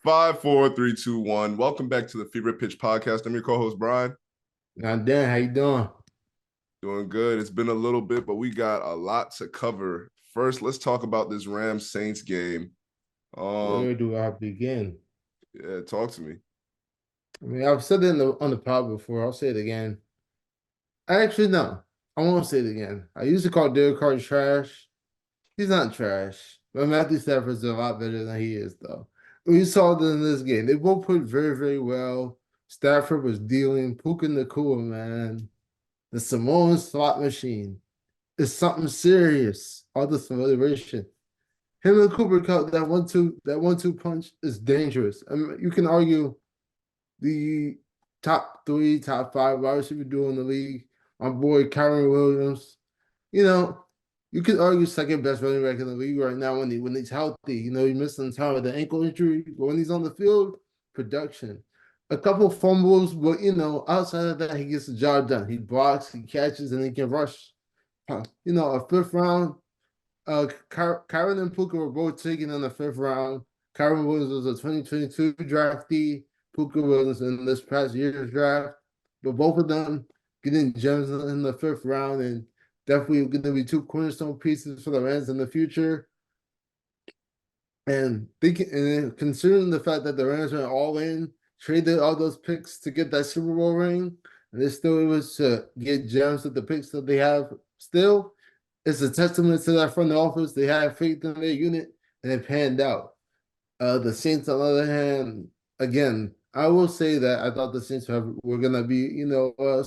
Five, four, three, two, one. Welcome back to the Favorite Pitch Podcast. I'm your co-host Brian. Now, Dan, how you doing? Doing good. It's been a little bit, but we got a lot to cover. First, let's talk about this Rams Saints game. Where do I begin? Yeah, talk to me. I mean, I've said it on the pod before. I'll say it again. Actually, no, I won't say it again. I used to call Derek Carr trash. He's not trash, but Matthew Stafford's a lot better than he is, though. We saw it in this game. They both played very, very well. Stafford was dealing. Puka Nacua, man. The Samoan slot machine is something serious. All the celebration. Him and Cooper Cup, that one-two punch is dangerous. I mean, you can argue the top three, top five wide receiver duo in the league. My boy Kyron Williams. You know, you could argue second best running back in the league right now when he's healthy. He's missing time with the ankle injury, but when he's on the field, production. A couple fumbles, but outside of that, he gets the job done. He blocks, he catches, and he can rush. A fifth round. Kyron and Puka were both taken in the fifth round. Kyron Williams was a 2022 draftee. Puka was in this past year's draft. But both of them getting gems in the fifth round and definitely going to be two cornerstone pieces for the Rams in the future. And considering the fact that the Rams went all in, traded all those picks to get that Super Bowl ring, and they're still able to get gems with the picks that they have still, it's a testament to that front office. They had faith in their unit, and it panned out. The Saints, on the other hand, again, I will say that I thought the Saints were going to be, a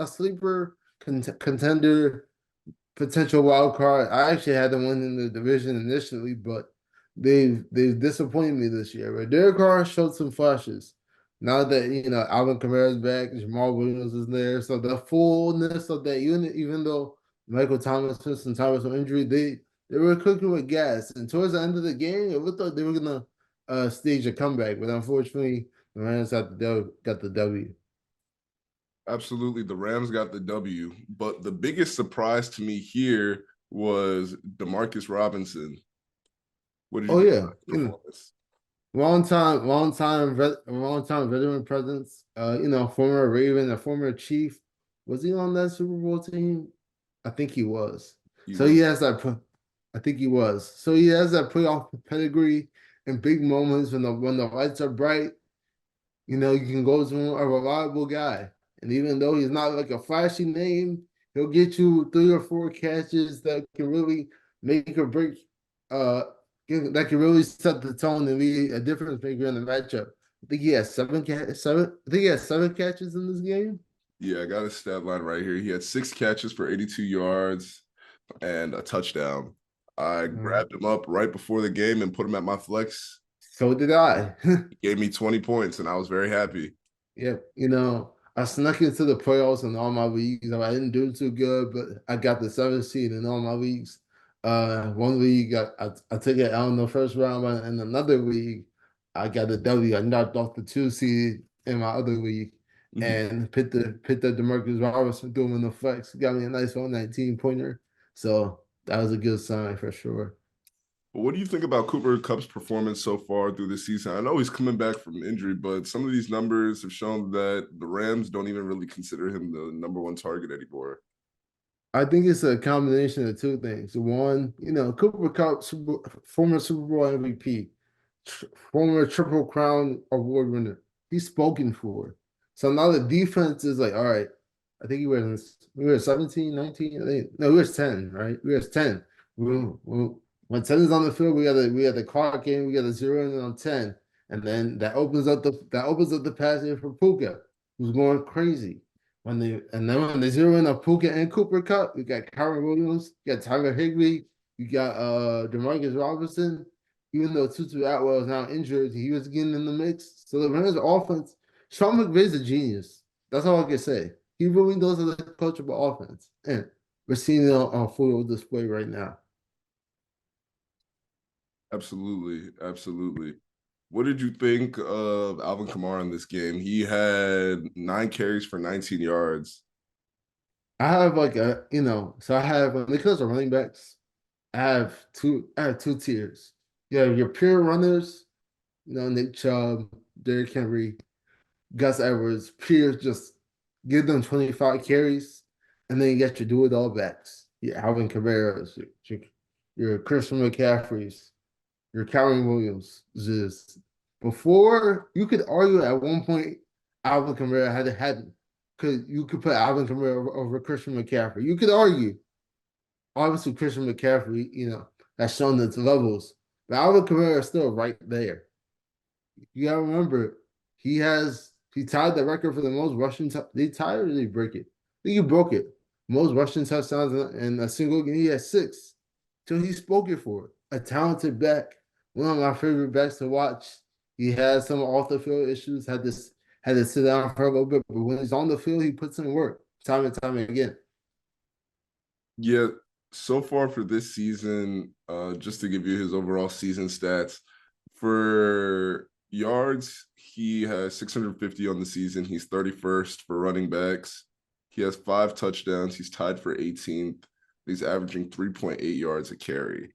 sleeper contender, potential wild card. I actually had them winning the division initially, but they've disappointed me this year. But Derek Carr showed some flashes. Now that Alvin Kamara's back, Jamal Williams is there, so the fullness of that unit, even though Michael Thomas missed some time with some injury, they were cooking with gas. And towards the end of the game, it looked like they were gonna stage a comeback, but unfortunately, the Rams got the W. Absolutely, the Rams got the W. But the biggest surprise to me here was Demarcus Robinson. What did you Oh think yeah, about his performance? long time veteran presence. Former Raven, a former Chief. Was he on that Super Bowl team? I think he was. He So was. he has that. I think he was. So he has that playoff pedigree in big moments when the lights are bright. You can go to a reliable guy, and even though he's not like a flashy name, he'll get you three or four catches that can really make or break. That can really set the tone and be a difference maker in the matchup. I think he has seven. I think he has seven catches in this game. Yeah, I got his stat line right here. He had 6 catches for 82 yards and a touchdown. I Mhm. grabbed him up right before the game and put him at my flex. So did I. He gave me 20 points, and I was very happy. Yep. I snuck into the playoffs in all my leagues. I didn't do too good, but I got the seventh seed in all my leagues. One league I took it out in the first round, but in another league, I got the W. I knocked off the two seed in my other league Mhm. and picked the Demarcus Robinson threw him in the flex. Got me a nice 119 pointer. So that was a good sign for sure. But what do you think about Cooper Kupp's performance so far through the season? I know he's coming back from injury, but some of these numbers have shown that the Rams don't even really consider him the number one target anymore. I think it's a combination of two things. One, Cooper Cup, former Super Bowl MVP, former Triple Crown award winner. He's spoken for. So now the defense is like, all right, I think we were 17, 19. No, we was 10, right? We was 10. When 10 is on the field, we got the clock in, we got to zero in on 10. And then that opens up the passing for Puka, who's going crazy. When they zero in on Puka and Cooper Cup, you got Kyron Williams, you got Tyler Higbee, you got Demarcus Robinson. Even though Tutu Atwell is now injured, he was getting in the mix. So the Rams offense, Sean McVay's a genius. That's all I can say. He really knows how to coach up offense. And we're seeing it on full display right now. Absolutely, absolutely. What did you think of Alvin Kamara in this game? He had 9 carries for 19 yards. I have so I have when it comes to running backs, I have two tiers. You have your pure runners Nick Chubb, Derrick Henry, Gus Edwards, Pierce, just give them 25 carries, and then you get your do it all backs. Your Alvin Kamara's, your Christian McCaffrey's, your Calvin Williams. Just before you could argue at one point, Alvin Kamara had could you could put Alvin Kamara over Christian McCaffrey. You could argue. Obviously, Christian McCaffrey, has shown its levels, but Alvin Kamara is still right there. You gotta remember, he tied the record for the most rushing. They tied or did he break it? I think he broke it. Most rushing touchdowns in a single game. He had 6. So he spoke it for it. A talented back, one of my favorite backs to watch. He had some off the field issues. Had to sit down for a little bit, but when he's on the field, he puts in work time and time again. Yeah, so far for this season, just to give you his overall season stats, for yards, he has 650 on the season. He's 31st for running backs. He has 5 touchdowns. He's tied for 18th. He's averaging 3.8 yards a carry.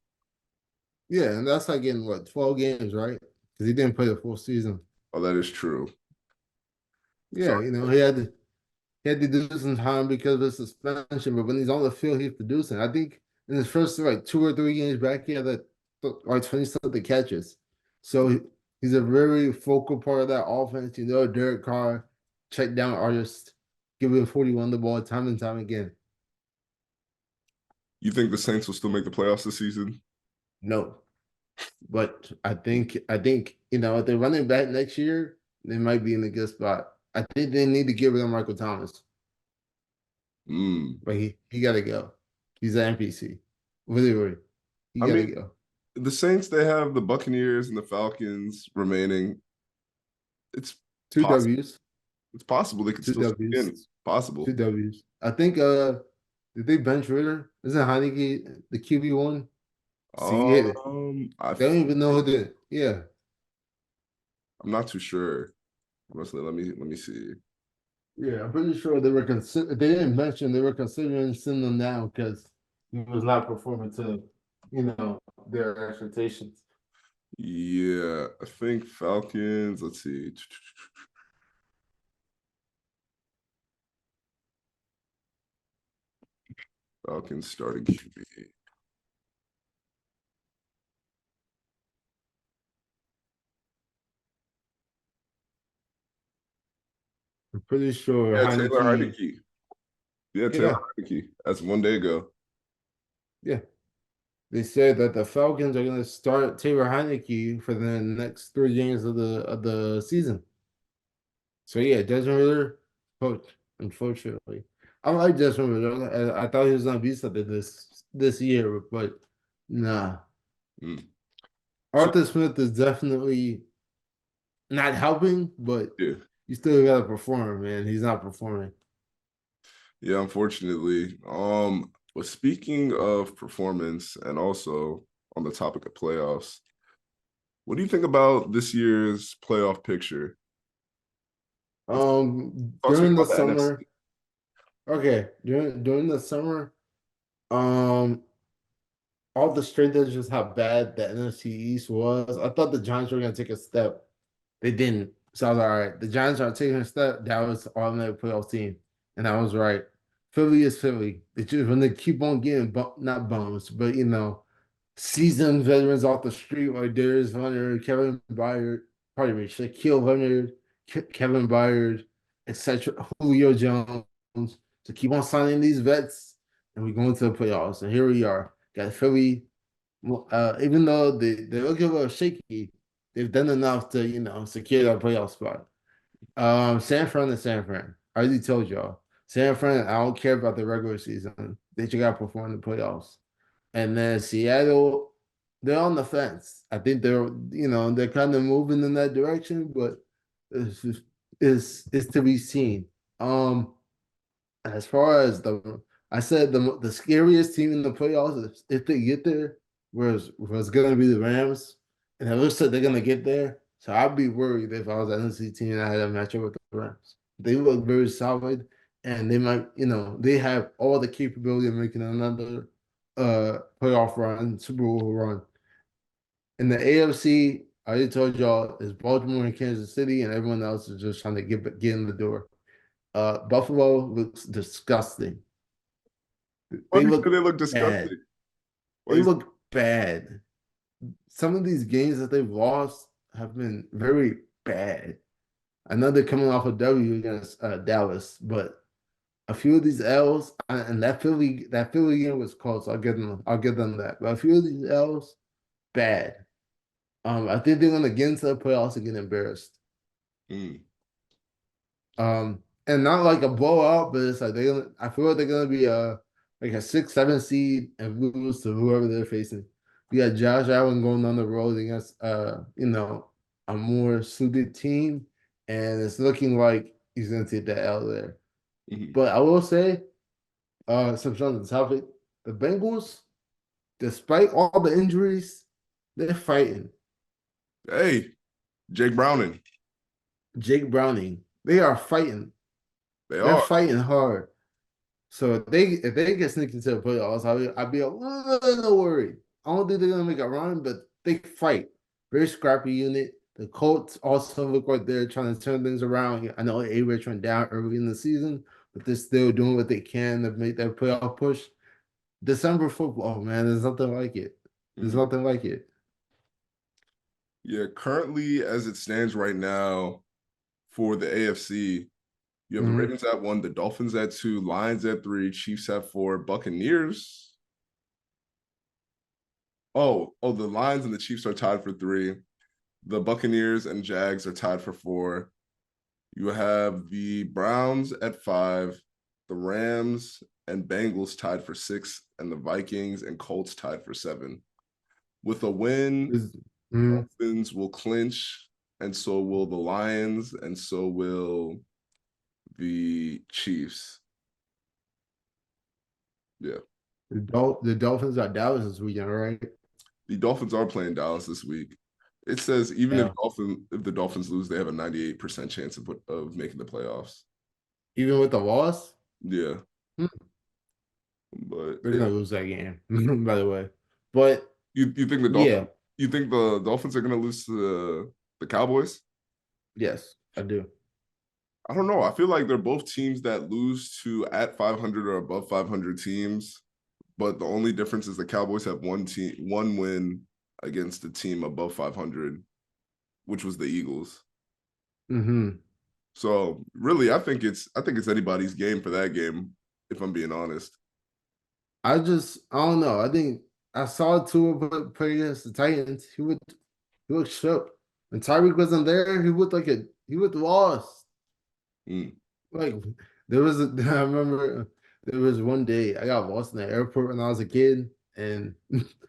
Yeah, and that's like in what 12 games, right? Because he didn't play the full season. Oh, that is true. Yeah, Sorry. he had to do some time because of his suspension, but when he's on the field, he's producing. I think in his first like 2 or 3 games back, he had like 20 something catches. So he's a very focal part of that offense. Derek Carr, check down artist, giving 41 the ball time and time again. You think the Saints will still make the playoffs this season? No. But I think if they're running back next year, they might be in a good spot. I think they need to get rid of Michael Thomas. But he gotta go. He's an NPC. Literally. He gotta go. The Saints, they have the Buccaneers and the Falcons remaining. It's 2 possible. W's. It's possible they could 2 still W's. win. It's possible. 2 W's. I think did they bench Ritter? Isn't Heineke the QB1? See it. I They don't even know who did. Yeah. I'm not too sure. Honestly, let me see. Yeah, I'm pretty sure they were they didn't mention they were considering sending him down because he was not performing to, their expectations. Yeah, I think Falcons. Let's see. Falcons starting QB. I'm pretty sure Yeah, Heineke. Taylor Heineke. Yeah, Taylor Heineke. That's one day ago. Yeah. They said that the Falcons are going to start Taylor Heineke for the next 3 games of the season. So yeah, Desmond Ritter, coach. Unfortunately, I like Desmond Ritter. I thought he was going to be something this year, but nah. So, Arthur Smith is definitely not helping, but yeah. you still got to perform, man. He's not performing. Yeah, unfortunately. But speaking of performance and also on the topic of playoffs, what do you think about this year's playoff picture? During the summer, okay, during the summer, all the strength is just how bad the NFC East was. I thought the Giants were gonna take a step. They didn't. So I was all right. The Giants are taking a step. That was automatic playoff team. And I was right. Philly is Philly. They just when they keep on getting not bums, but seasoned veterans off the street like Darius Leonard, Kevin Byard, pardon me, Shaquille Leonard, Kevin Byard, etc. Julio Jones. To keep on signing these vets, and we're going to the playoffs. And here we are. Got Philly. Even though they look a little shaky, they've done enough to secure that playoff spot. San Fran and San Fran. I already told y'all. San Fran, I don't care about the regular season. They just got to perform in the playoffs. And then Seattle, they're on the fence. I think they're kind of moving in that direction, but it's to be seen. As far as I said the scariest team in the playoffs, if they get there, was going to be the Rams, and it looks like they're going to get there. So I'd be worried if I was an NFC team and I had a matchup with the Rams. They look very solid, and they might, they have all the capability of making another playoff run, Super Bowl run. In the AFC, I already told y'all it's Baltimore and Kansas City, and everyone else is just trying to get in the door. Buffalo looks disgusting. Why They do you say look they look bad. disgusting? Why They you, look bad. Some of these games that they've lost have been very bad. I know they're coming off a W against Dallas, but a few of these L's and that Philly game was close. I'll give them that. But a few of these L's, bad. I think they're gonna get into the playoffs and get embarrassed. mm, And not like a blowout, but it's like I feel like they're gonna be like a 6, 7 seed and lose to whoever they're facing. We got Josh Allen going on the road against a more suited team, and it's looking like he's gonna take that L there. mhm. But I will say, since on the topic, the Bengals, despite all the injuries, they're fighting. Hey, Jake Browning. Jake Browning, they are fighting. They They're are. fighting hard. So if they get sneaked into the playoffs, I'd be a little worried. I don't think they're gonna make a run, but they fight. Very scrappy unit. The Colts also look like they're trying to turn things around. I know A-Rich went down early in the season, but they're still doing what they can to make that playoff push. December football, man, there's nothing like it. There's Mhm. nothing like it. Yeah, currently as it stands right now for the AFC, you have the Mhm. Ravens at 1, the Dolphins at 2, Lions at 3, Chiefs at 4, Buccaneers. Oh, the Lions and the Chiefs are tied for 3. The Buccaneers and Jags are tied for 4. You have the Browns at 5, the Rams and Bengals tied for 6, and the Vikings and Colts tied for 7. With a win, Mhm. Dolphins will clinch, and so will the Lions, and so will the Chiefs. Yeah. The Dolphins are Dallas this weekend, right? The Dolphins are playing Dallas this week. It says even Yeah. if the Dolphins lose, they have a 98% chance of making the playoffs. Even with the loss, Yeah. But they're gonna lose that game, by the way. But you think the yeah, Dolphins are gonna lose to the Cowboys? yes, I do. I don't know. I feel like they're both teams that lose to at 500 or above 500 teams, but the only difference is the Cowboys have one win against a team above 500, which was the Eagles. Hmm. So really, I think it's anybody's game for that game, if I'm being honest. I don't know. I think I saw Tua play against the Titans. He looked shook. When Tyreek wasn't there, he looked lost. Mm. Like I remember there was one day I got lost in the airport when I was a kid, and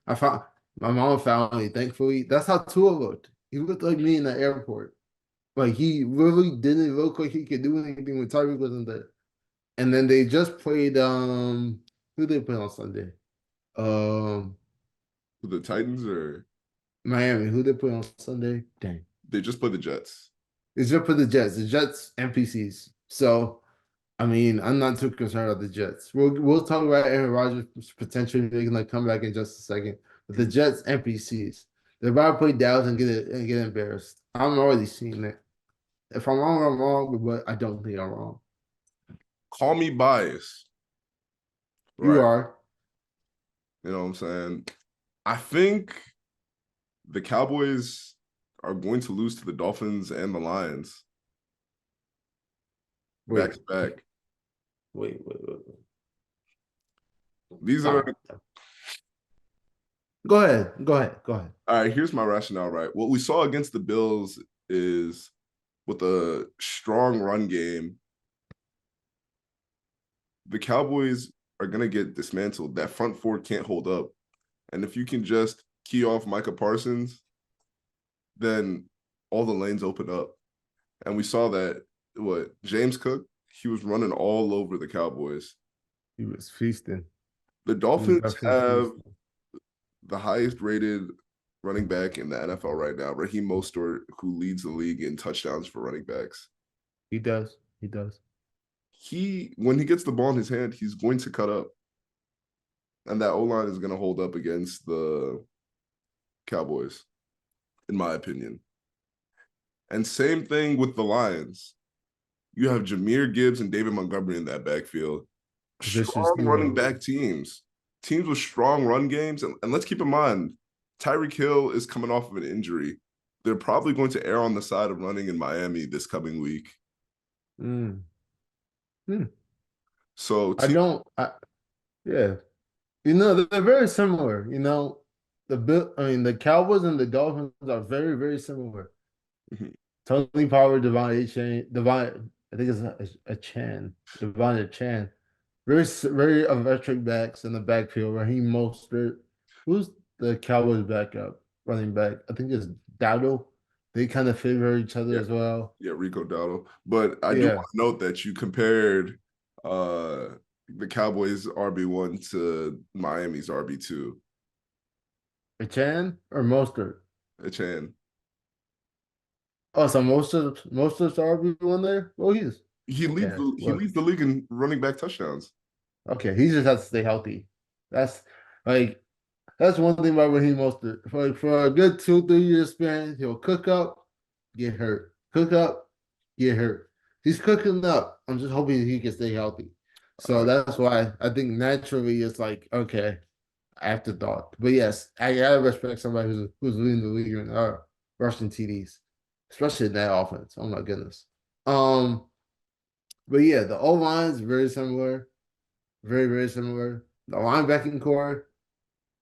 I found my mom found me. Thankfully, that's how Tua looked. He looked like me in the airport. Like he really didn't look like he could do anything when Tyreek wasn't there. And then they just played who they play on Sunday? Um The Titans or Miami. Who they play on Sunday? Dang. they just play the Jets. It's just for the Jets. The Jets NPCs. So I mean, I'm not too concerned about the Jets. We'll talk about Aaron Rodgers potentially making a comeback in just a second. But the Jets NPCs. They're about to play Dallas and get embarrassed. I'm already seeing it. If I'm wrong, I'm wrong, but I don't think I'm wrong. Call me biased, You right? are. You know what I'm saying? I think the Cowboys are going to lose to the Dolphins and the Lions back Wait, to back. wait. These are Time. Go ahead. Go ahead. Go ahead. all right. Here's my rationale, right? What we saw against the Bills is with a strong run game, the Cowboys are going to get dismantled. That front four can't hold up. And if you can just key off Micah Parsons, then all the lanes open up. And we saw that James Cook, he was running all over the Cowboys. He was feasting. The He was Dolphins definitely have feasting. the highest rated running back in the NFL right now, Raheem Mostert, who leads the league in touchdowns for running backs. He does. He does. When he gets the ball in his hand, he's going to cut up. And that O line is going to hold up against the Cowboys. in my opinion. And same thing with the Lions. You have Jahmyr Gibbs and David Montgomery in that backfield. Vicious Strong running duo. back teams. Teams with strong run games. And let's keep in mind, Tyreek Hill is coming off of an injury. They're probably going to err on the side of running in Miami this coming week. Mm. Hmm. So I don't. Yeah. They're very similar. I mean, the Cowboys and the Dolphins are very, very similar. Tony Pollard, I think it's a Chan, Devon Chan. Very electric backs in the backfield. Raheem Mostert. Who's the Cowboys backup running back? I think it's Dowdle. They kind of favor each other yeah, as well. yeah, Rico Dowdle. But I do Yeah. want to note that you compared the Cowboys RB1 to Miami's RB2. A Chan or Mostert? Chan. Oh, so Mostert's RB1 there? Well, he's He leads okay. he What? leads the league in running back touchdowns. Okay, he just has to stay healthy. That's like that's one thing about Raheem Mostert. For a good 2, 3 year span, he'll cook up, get hurt. Cook up, get hurt. He's cooking up. I'm just hoping he can stay healthy. So that's why I think naturally it's like, okay, afterthought. But yes, I gotta respect somebody who's leading the league in rushing TDs, especially in that offense. Oh my goodness. Um, but yeah, the O line's very similar, very, very similar. The linebacking core.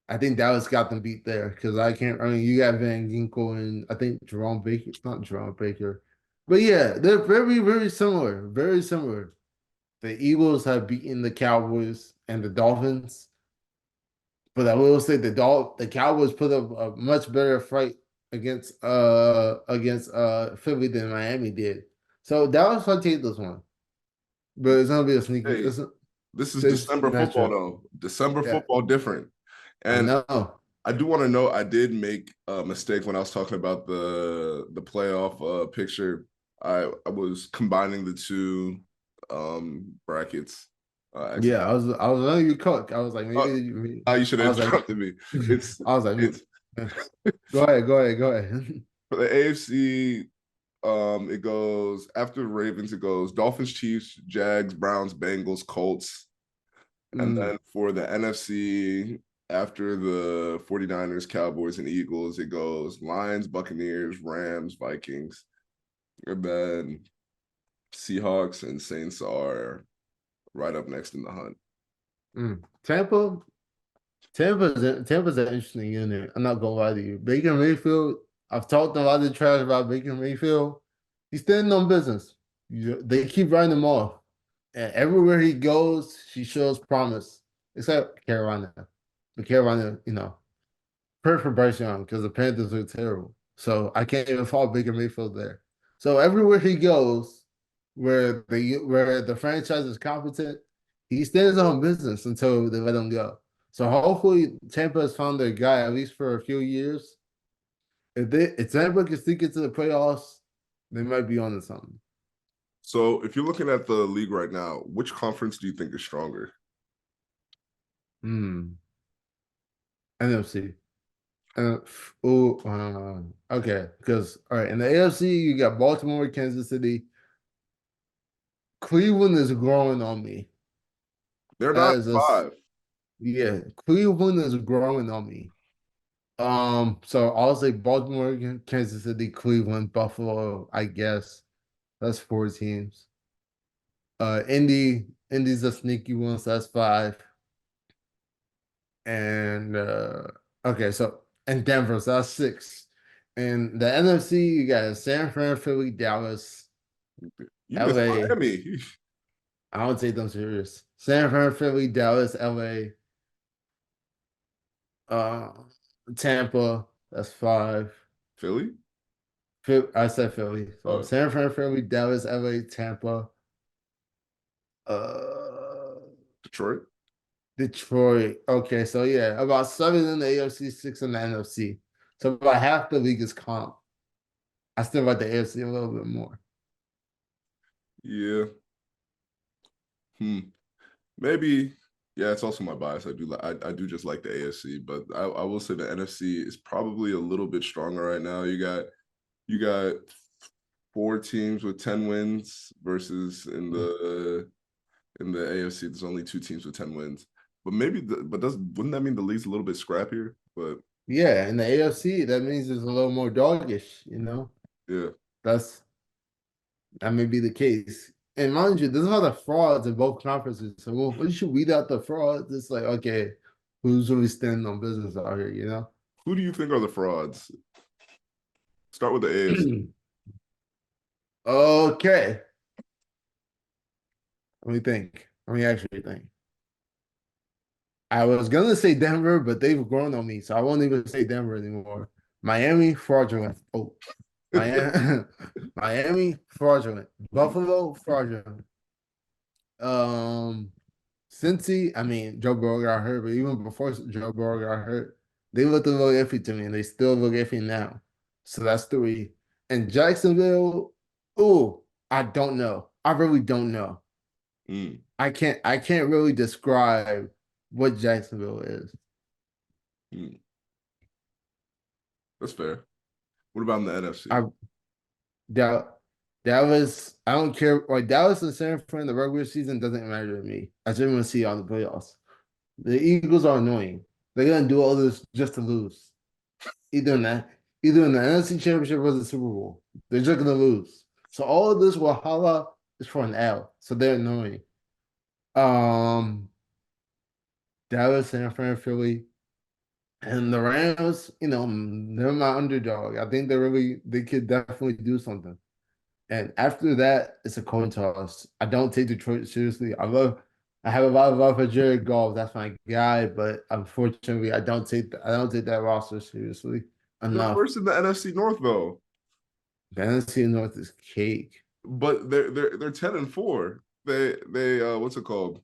I think Dallas got them beat there because I can't. I mean, you got Van Ginkel and I think Jerome Baker. Not Jerome Baker, but yeah, they're very, very similar. Very similar. The Eagles have beaten the Cowboys and the Dolphins, but I will say the Cowboys put up a much better fight against Philly than Miami did. So Dallas will take this one, but it's gonna be a sneaky. Hey, this is It's December football matchup. though. December Yeah, football different. I And know. I do want to know I did make a mistake when I was talking about the playoff picture. I was combining the two brackets. Yeah, Accidentally. I was letting you cook. I was like, Uh, you should I have was like, interrupted me. It's I was like, it's go ahead. for the AFC. It goes after the Ravens. It goes Dolphins, Chiefs, Jags, Browns, Bengals, Colts. And Mm, then for the NFC, after the 49ers, Cowboys, and Eagles, it goes Lions, Buccaneers, Rams, Vikings. And then Seahawks and Saints are right up next in the hunt. mm. Tampa's an interesting unit. I'm not gonna lie to you. Baker Mayfield, I've talked a lot of trash about Baker Mayfield. He's standing on business. They keep writing him off. And everywhere he goes, he shows promise. Except Carolina. But Carolina, pray for Bryce Young because the Panthers are terrible. So I can't even fault Baker Mayfield there. So everywhere he goes, where the franchise is competent, he stands on business until they let him go. So hopefully Tampa has found their guy at least for a few years. If Tampa can sneak into the playoffs, they might be on to something. So if you're looking at the league right now, which conference do you think is stronger? Hmm. NFC. Uh, oh, okay. Because all right, in the AFC, you got Baltimore, Kansas City. Cleveland is growing on me. They're not As a five. Yeah, Cleveland is growing on me. So I'll say Baltimore, Kansas City, Cleveland, Buffalo, I guess. That's 4 teams. Indy's a sneaky one, so that's 5. And okay, so and Denver, so that's 6. And the NFC, you got San Fran, Philly, Dallas, You missed LA. Miami. I don't take them serious. San Fran, Philly, Dallas, LA, uh, Tampa, that's 5. Philly? I said Philly. So Oh, San Fran, Philly, Dallas, LA, Tampa, uh, Detroit. Detroit. Okay, so yeah, about 7 in the AFC, 6 in the NFC. So about half the league is comp. I still like the AFC a little bit more. Yeah. Hmm. Maybe. Yeah, it's also my bias. I do just like the AFC, but I will say the NFC is probably a little bit stronger right now. You got 4 teams with 10 wins versus in the AFC, there's only 2 teams with 10 wins. But wouldn't that mean the league's a little bit scrappier? But Yeah, in the AFC, that means it's a little more doggish, you know? yeah, That's that may be the case. And mind you, there's a lot of frauds in both conferences. So once you weed out the frauds, it's like, okay, who's really standing on business out here, you know? who do you think are the frauds? Start with the AFC. Okay. Let me think. Let me actually think. I was gonna say Denver, but they've grown on me, so I won't even say Denver anymore. Miami, fraudulent. Oh, Miami, Miami, fraudulent. Buffalo, fraudulent. Um, Cincy, I mean, Joe Burrow got hurt, but even before Joe Burrow got hurt, they looked a little iffy to me, and they still look iffy now. So that's 3. And Jacksonville, oh, I don't know. I really don't know. Mm, I can't really describe what Jacksonville is. mm, that's fair. What about in the NFC? I Dal- Dallas, I don't care. Like Dallas and San Fran, the regular season doesn't matter to me. I just want to see on the playoffs. The Eagles are annoying. They're gonna do all this just to lose. Either in that, either in the NFC Championship or the Super Bowl. They're just gonna lose. So all of this Wahala is for an L. So they're annoying. Um, Dallas, San Fran, Philly, and the Rams. They're my underdog. I think they could definitely do something. And after that, it's a coin toss. I don't take Detroit seriously. I have a lot of love for Jared Goff. That's my guy, but unfortunately, I don't take that roster seriously They're enough. first in the NFC North though, Fantasy North is cake. but they're 10-4. They what's it called?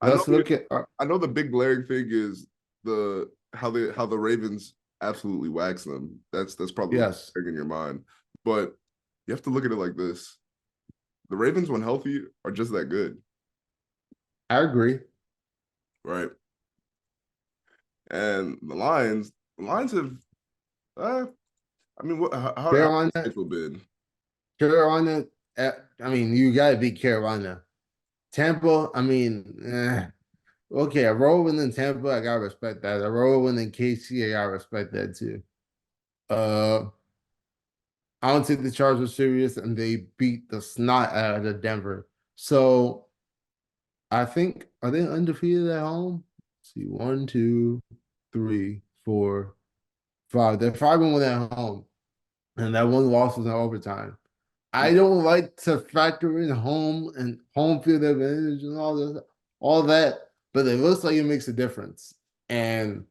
I know Let's look at I know the big glaring thing is how the Ravens absolutely wax them. That's probably the yes, thing in your mind, but you have to look at it like this: the Ravens, when healthy, are just that good, I agree. right? And the Lions have, uh, I mean, how Carolina, schedule been? Carolina. I mean, you gotta beat Carolina. Tampa. I mean, okay, a roll win in Tampa, I gotta respect that. A roll win in KC, I gotta respect that too. Uh, I don't take the Chargers serious, and they beat the snot out of the Denver. So I think are they undefeated at home? Let's see, 1, 2, 3, 4, 5. They're 5-1 at home, and that one loss was in overtime. I don't like to factor in home and home field advantage and all that, but it looks like it makes a difference. And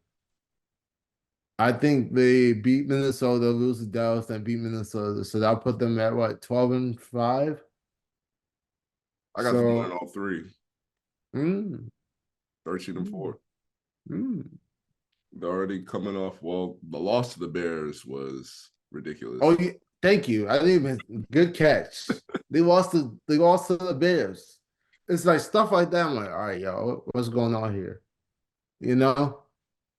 I think they beat Minnesota, lose to Dallas, and beat Minnesota. So that'll put them at what, 12-5? I got them winning So all three, mm, 13 and mm, 4. mm. They're already coming off. Well, the loss to the Bears was ridiculous. Oh, yeah, thank you. I didn't even good catch. They lost to the Bears. It's like stuff like that. I'm like, all right, yo, what's going on here? You know?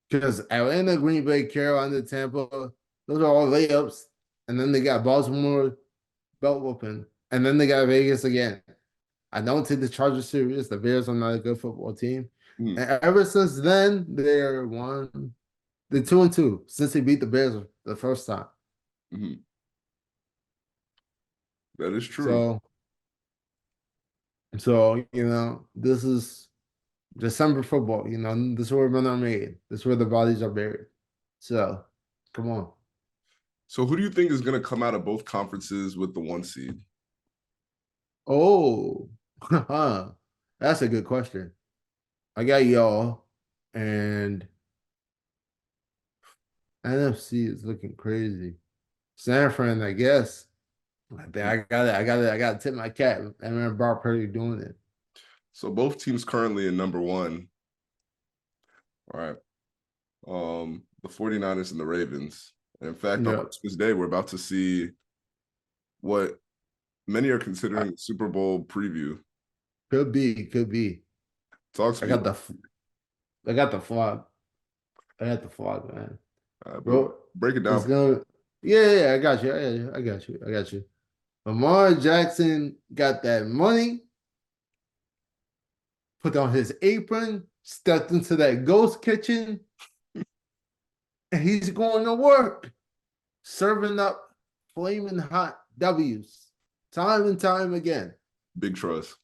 Because Atlanta, Green Bay, Carolina, Tampa, those are all layups. And then they got Baltimore belt whooping. And then they got Vegas again. I don't take the Chargers serious. The Bears are not a good football team. Mm, And ever since then, they're 2-2 since they beat the Bears the first time. mhm. That is true. So, so this is December football. This is where men are made. This is where the bodies are buried. So, come on. So, who do you think is going to come out of both conferences with the 1 seed? Oh, that's a good question. I got y'all, and NFC is looking crazy. San Fran, I guess. I think I gotta tip my cap. I remember Brock Purdy doing it. So, both teams currently in number one. All right. The 49ers and the Ravens. And in fact, on Yeah, Christmas Day, we're about to see what many are I- considering the Super Bowl preview. could be. Talk to I me. got the I got the flop. I got the flop, man. But Bro, break it it's down. gonna yeah, I got you. I got you. I got you. Lamar Jackson got that money, put on his apron, stepped into that ghost kitchen, and he's going to work, serving up flaming hot W's time and time again. Big trust.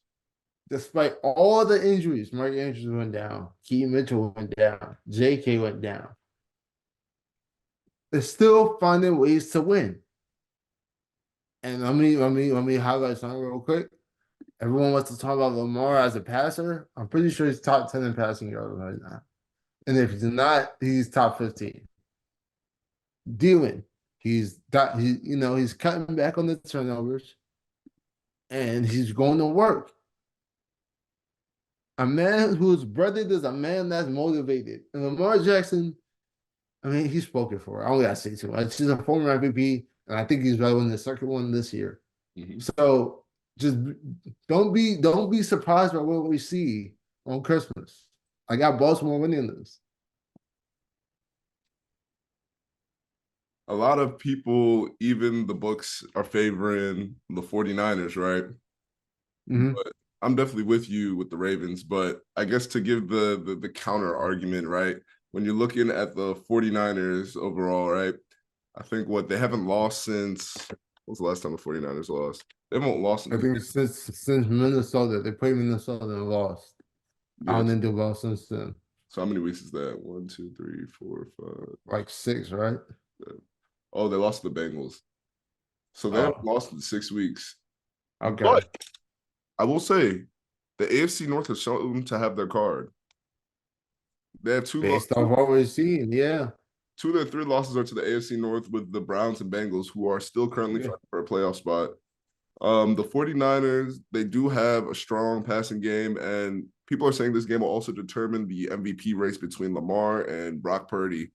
Despite all the injuries, Mark Andrews went down, Keaton Mitchell went down, JK went down. They're still finding ways to win. And let me highlight something real quick. Everyone wants to talk about Lamar as a passer. I'm pretty sure he's top 10 in passing yards right now. And if he's not, he's top 15. Dealing. He's cutting back on the turnovers and he's going to work. A man whose brother is a man that's motivated. And Lamar Jackson, I mean, he's spoken for. I don't gotta say too much. He's a former MVP, and I think he's right on the second one this year. So just don't be surprised by what we see on Christmas. I got Baltimore winning this. A lot of people, even the books, are favoring the 49ers, right? Mm-hmm. But I'm definitely with you with the Ravens. But I guess to give the counter argument, right? When you're looking at the 49ers overall, right? I think they haven't lost since what was the last time the 49ers lost? They haven't lost I in think since Minnesota, they played Minnesota and lost. I yeah. don't think they've lost since then. So how many weeks is that? 1, 2, 3, 4, 5. Like 6, right? 7. Oh, they lost to the Bengals. So they haven't Oh, lost in 6 weeks. okay. But I will say the AFC North has shown to have their card. They have Based off what we're seeing, yeah. two of their 3 losses are to the AFC North with the Browns and Bengals, who are still currently Yeah. fighting for a playoff spot. The 49ers, they do have a strong passing game, and people are saying this game will also determine the MVP race between Lamar and Brock Purdy.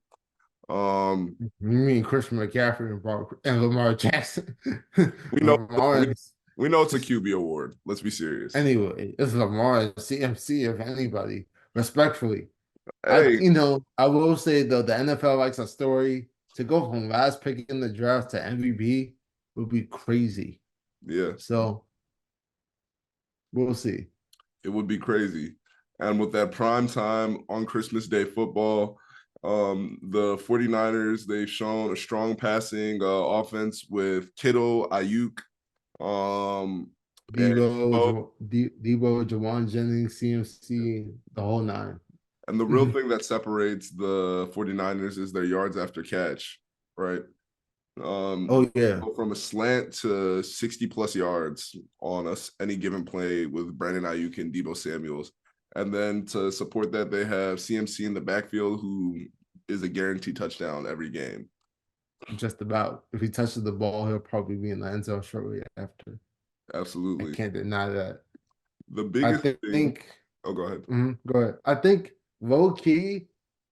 You mean Christian McCaffrey and Lamar Jackson? We know Lamar we know it's a QB award. Let's be serious. anyway, it's Lamar and CMC if anybody, respectfully. Hey, I will say though, the NFL likes a story. To go from last pick in the draft to MVP would be crazy. yeah, So we'll see. it would be crazy. And with that prime time on Christmas Day football, the 49ers, they've shown a strong passing offense with Kittle, Ayuk, and Debo, Jawan Jennings, CMC, the whole nine. And the real thing that separates the 49ers is their yards after catch, right? Oh yeah, From a slant to 60 plus yards on any given play with Brandon Ayuk and Debo Samuels. And then to support that, they have CMC in the backfield, who is a guaranteed touchdown every game. just about. If he touches the ball, he'll probably be in the end zone shortly after. I Absolutely. can't deny that. The I biggest thing. think. Oh, go ahead. Go ahead. I think low key.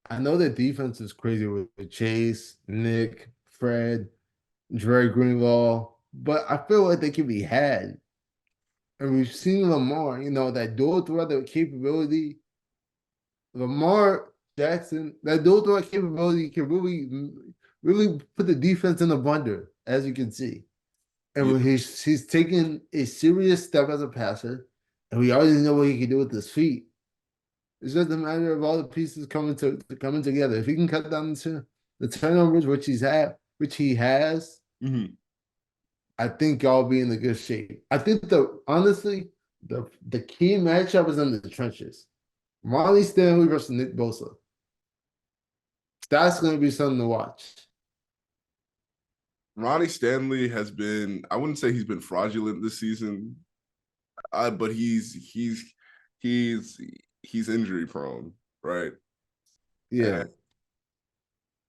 I know the defense is crazy with Chase, Nick, Fred, Dre Greenlaw, but I feel like they can be had. And we've seen Lamar, that dual threat capability. Lamar Jackson, that dual threat capability can really put the defense in a blender, as you can see. And Yeah, when he's taking a serious step as a passer, and we already know what he can do with his feet. It's just a matter of all the pieces coming together. If he can cut down the turnovers, which he has, I think y'all be in a good shape. I think honestly, the key matchup is in the trenches. Ronnie Stanley versus Nick Bosa. That's going to be something to watch. Ronnie Stanley has been, I wouldn't say he's been fraudulent this season, but he's injury prone, right? Yeah. And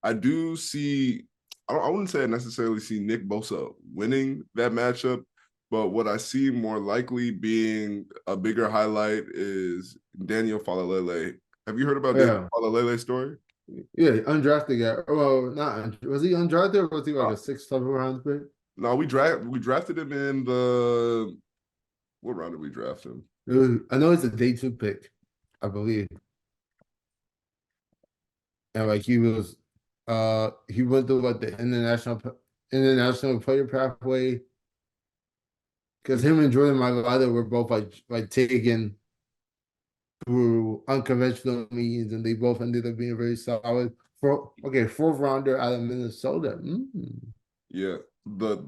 I do see, I wouldn't say I necessarily see Nick Bosa winning that matchup, but what I see more likely being a bigger highlight is Daniel Falalele. Have you heard about Daniel Falalele's story? Yeah, undrafted guy. Well, was he undrafted or was he like a 6th round pick? No, we drafted him in the what round did we draft him? I know it's a day 2 pick. I believe. And like he went through like the international player pathway because him and Jordan Mailata were both like taken through unconventional means, and they both ended up being very solid. Fourth rounder out of Minnesota. Yeah, the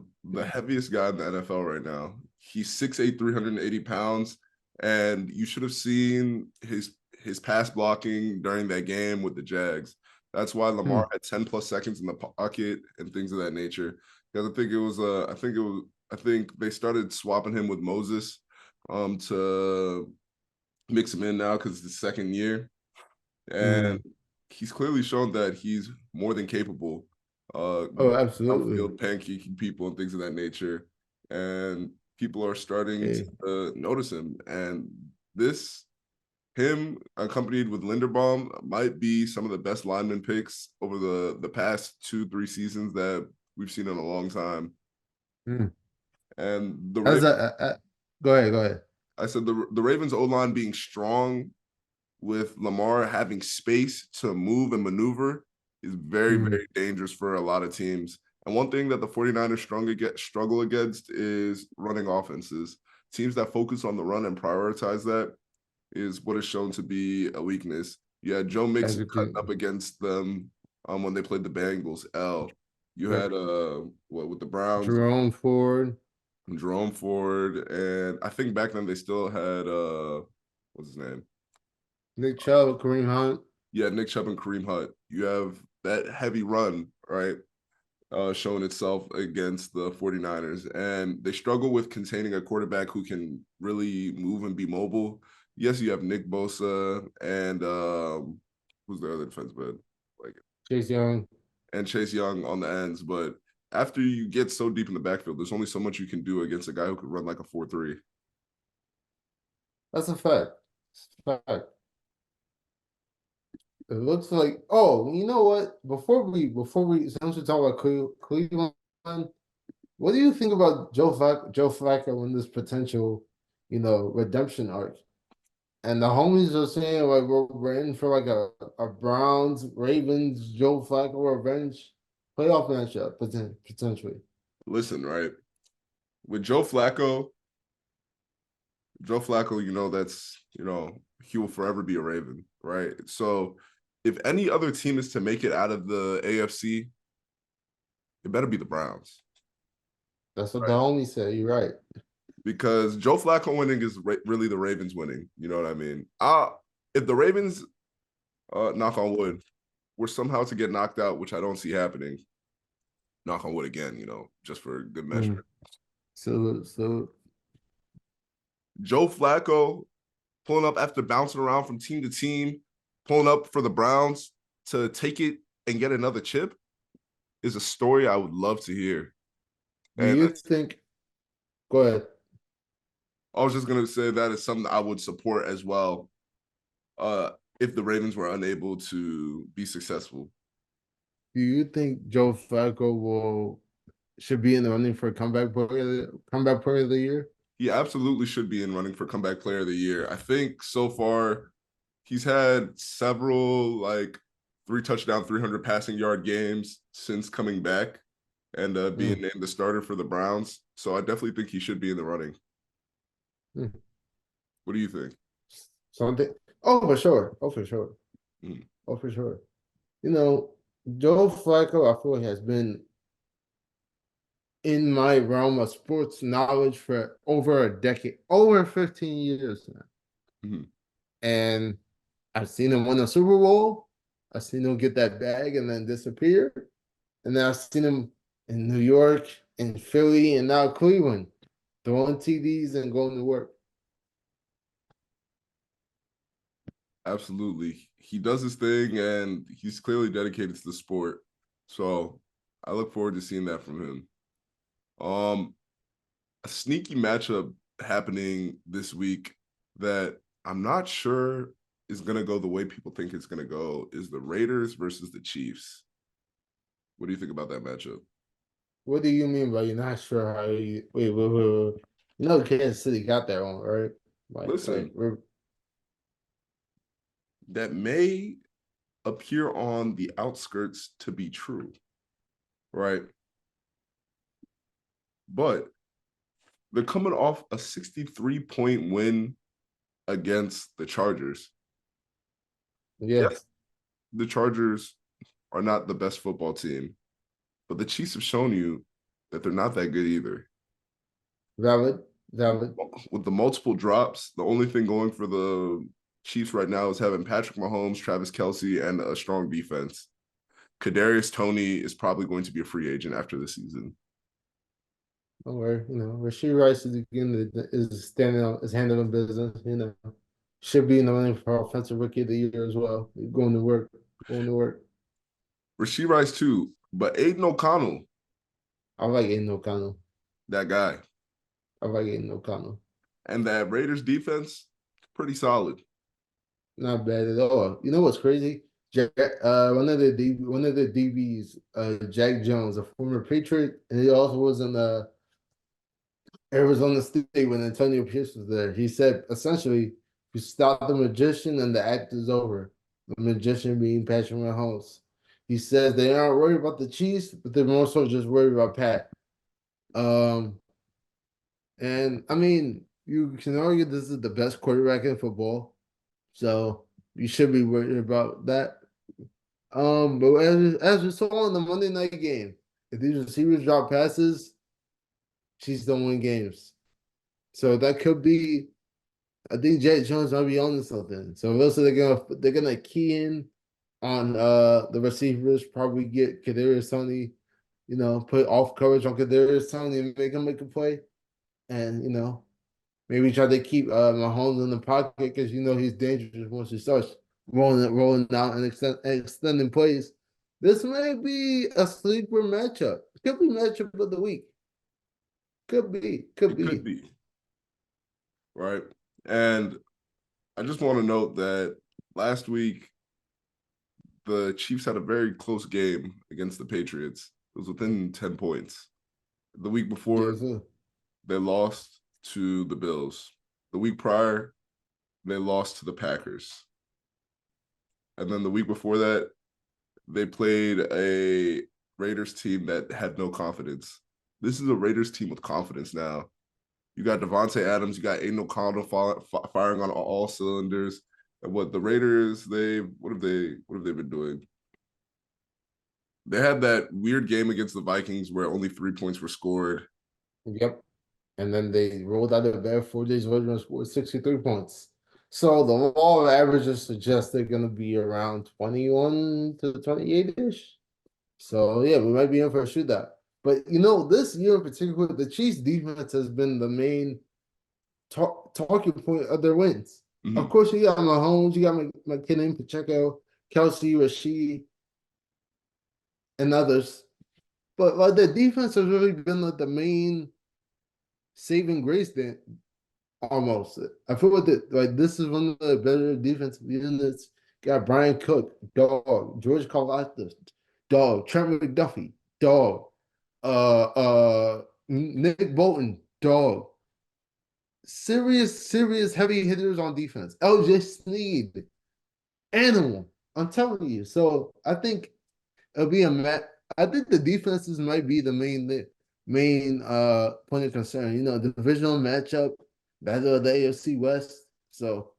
heaviest guy in the NFL right now. He's 6'8", 380 pounds, and you should have seen his pass blocking during that game with the Jags. That's why Lamar had 10 plus seconds in the pocket and things of that nature. Because I think they started swapping him with Moses to mix him in now because it's the second year. And he's clearly shown that he's more than capable Oh, absolutely. outfield pancaking people and things of that nature. And people are starting Yeah. to notice him. And him accompanied with Linderbaum might be some of the best lineman picks over the past 2-3 seasons that we've seen in a long time. Mm. And the How's Ravens, that? Go ahead. Go ahead. I said the Ravens O line being strong with Lamar having space to move and maneuver is very, Mm. very dangerous for a lot of teams. And one thing that the 49ers struggle against is running offenses. Teams that focus on the run and prioritize that is what is shown to be a weakness. You had Joe Mixon cutting Execute. up against them when they played the Bengals. You Yep. had with the Browns, Jerome Ford, Jerome Ford, and I think back then they still had what's his name? Nick Chubb, Kareem Hunt. Yeah, Nick Chubb and Kareem Hunt. You have that heavy run, right? Showing itself against the 49ers. And they struggle with containing a quarterback who can really move and be mobile. Yes, you have Nick Bosa and who's the other defenseman? Like Chase Young. and Chase Young on the ends. But after you get so deep in the backfield, there's only so much you can do against a guy who could run like a 4-3. That's a fact. It's a fact. It looks like, oh, you know what? Since we talk about Cleveland, what do you think about Joe Flacco and this potential, redemption arc? And the homies are saying like we're in for like a Browns Ravens Joe Flacco revenge playoff matchup potentially. Listen, right? With Joe Flacco, he will forever be a Raven, right? So if any other team is to make it out of the AFC, it better be the Browns, That's what the right? homies say. You're right. Because Joe Flacco winning is really the Ravens winning. You know what I mean? If the Ravens, knock on wood, were somehow to get knocked out, which I don't see happening, knock on wood again, just for good measure. So Joe Flacco pulling up after bouncing around from team to team, pulling up for the Browns to take it and get another chip is a story I would love to hear. do And you think? Go ahead. I was just gonna say that is something I would support as well. If the Ravens were unable to be successful. Do you think Joe Flacco should be in the running for comeback player of the year? He absolutely should be in running for comeback player of the year. I think so far he's had several like 3 touchdown, 300 passing yard games since coming back and being Mm. named the starter for the Browns. So I definitely think he should be in the running. Mm. What do you think? Something. Oh, for sure. Oh, for sure. Mm. Oh, for sure. You know, Joe Flacco, I feel like has been in my realm of sports knowledge for over a decade, over 15 years now. Mhm. And I've seen him win a Super Bowl. I've seen him get that bag and then disappear. And then I've seen him in New York, in Philly, and now Cleveland, throwing TDs and going to work. Absolutely. He does his thing and he's clearly dedicated to the sport. So I look forward to seeing that from him. A sneaky matchup happening this week that I'm not sure is going to go the way people think it's going to go is the Raiders versus the Chiefs. What do you think about that matchup? What do you mean by you're not sure how you wait. You know Kansas City got that one, right? Like Listen, we're that may appear on the outskirts to be true, right? But they're coming off a 63-point win against the Chargers. Yeah, Yes, the Chargers are not the best football team, but the Chiefs have shown you that they're not that good either. valid, valid. With the multiple drops, the only thing going for the Chiefs right now is having Patrick Mahomes, Travis Kelce, and a strong defense. Kadarius Toney is probably going to be a free agent after the season. Don't worry, Rasheed Rice is again is standing on is handling business. Should be in the running for offensive rookie of the year as well. Going to work, going to work. Rasheed Rice too, but Aidan O'Connell, I like Aidan O'Connell. that guy, I like Aidan O'Connell. and that Raiders defense, pretty solid. Not bad at all. You know what's crazy? One of the DBs, Jack Jones, a former Patriot, and he also was in Arizona State when Antonio Pierce was there. He said essentially, you stop the magician and the act is over. The magician being Patrick Mahomes. He says they aren't worried about the Chiefs, but they're more so just worried about Pat. And I mean, you can argue this is the best quarterback in football, so you should be worried about that. But as we saw in the Monday night game, if these receivers drop passes, Chiefs don't win games. So that could be. I think Jet Jones might be on to something. So also they're gonna key in on the receivers, probably get Kadarius Toney, put off coverage on Kadarius Toney and make a play. And maybe try to keep Mahomes in the pocket because he's dangerous once he starts rolling out and extending plays. This may be a sleeper matchup. Could be matchup of the week. Could be. Could Could be. be. Right. And I just want to note that last week, the Chiefs had a very close game against the Patriots. It was within 10 points. The week before, they lost to the Bills. The week prior, they lost to the Packers. And then the week before that, they played a Raiders team that had no confidence. This is a Raiders team with confidence now. You got Devontae Adams, you got Aidan O'Connell firing on all cylinders. And what the Raiders, what have they been doing? They had that weird game against the Vikings where only 3 points were scored. Yep. And then they rolled out of bed 4 days later and scored 63 points. So the law of averages suggests they're going to be around 21 to 28-ish. So, yeah, we might be in for a shootout. But, this year in particular, the Chiefs' defense has been the main talking point of their wins. Mm-hmm. Of course, you got Mahomes, you got McKinnon, Pacheco, Kelce, Rasheed, and others. But, the defense has really been the main saving grace then, almost. I feel this is one of the better defensive units. Got Brian Cook, dog. George Karlaftis, dog. Trent McDuffie, dog. Nick Bolton, dog. Serious heavy hitters on defense. LJ Sneed, animal. I'm telling you. So I think it'll be I think the defenses might be the main point of concern. Divisional matchup, battle of the AFC West. So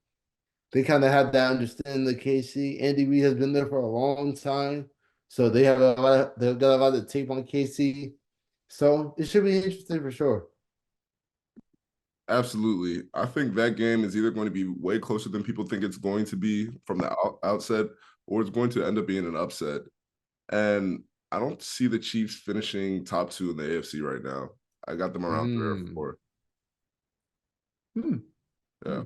they kind of have that understanding of KC. Andy Reid has been there for a long time. So they've got a lot of tape on KC. So it should be interesting for sure. Absolutely. I think that game is either going to be way closer than people think it's going to be from the outset, or it's going to end up being an upset. And I don't see the Chiefs finishing top 2 in the AFC right now. I got them around 3 or 4. Yeah.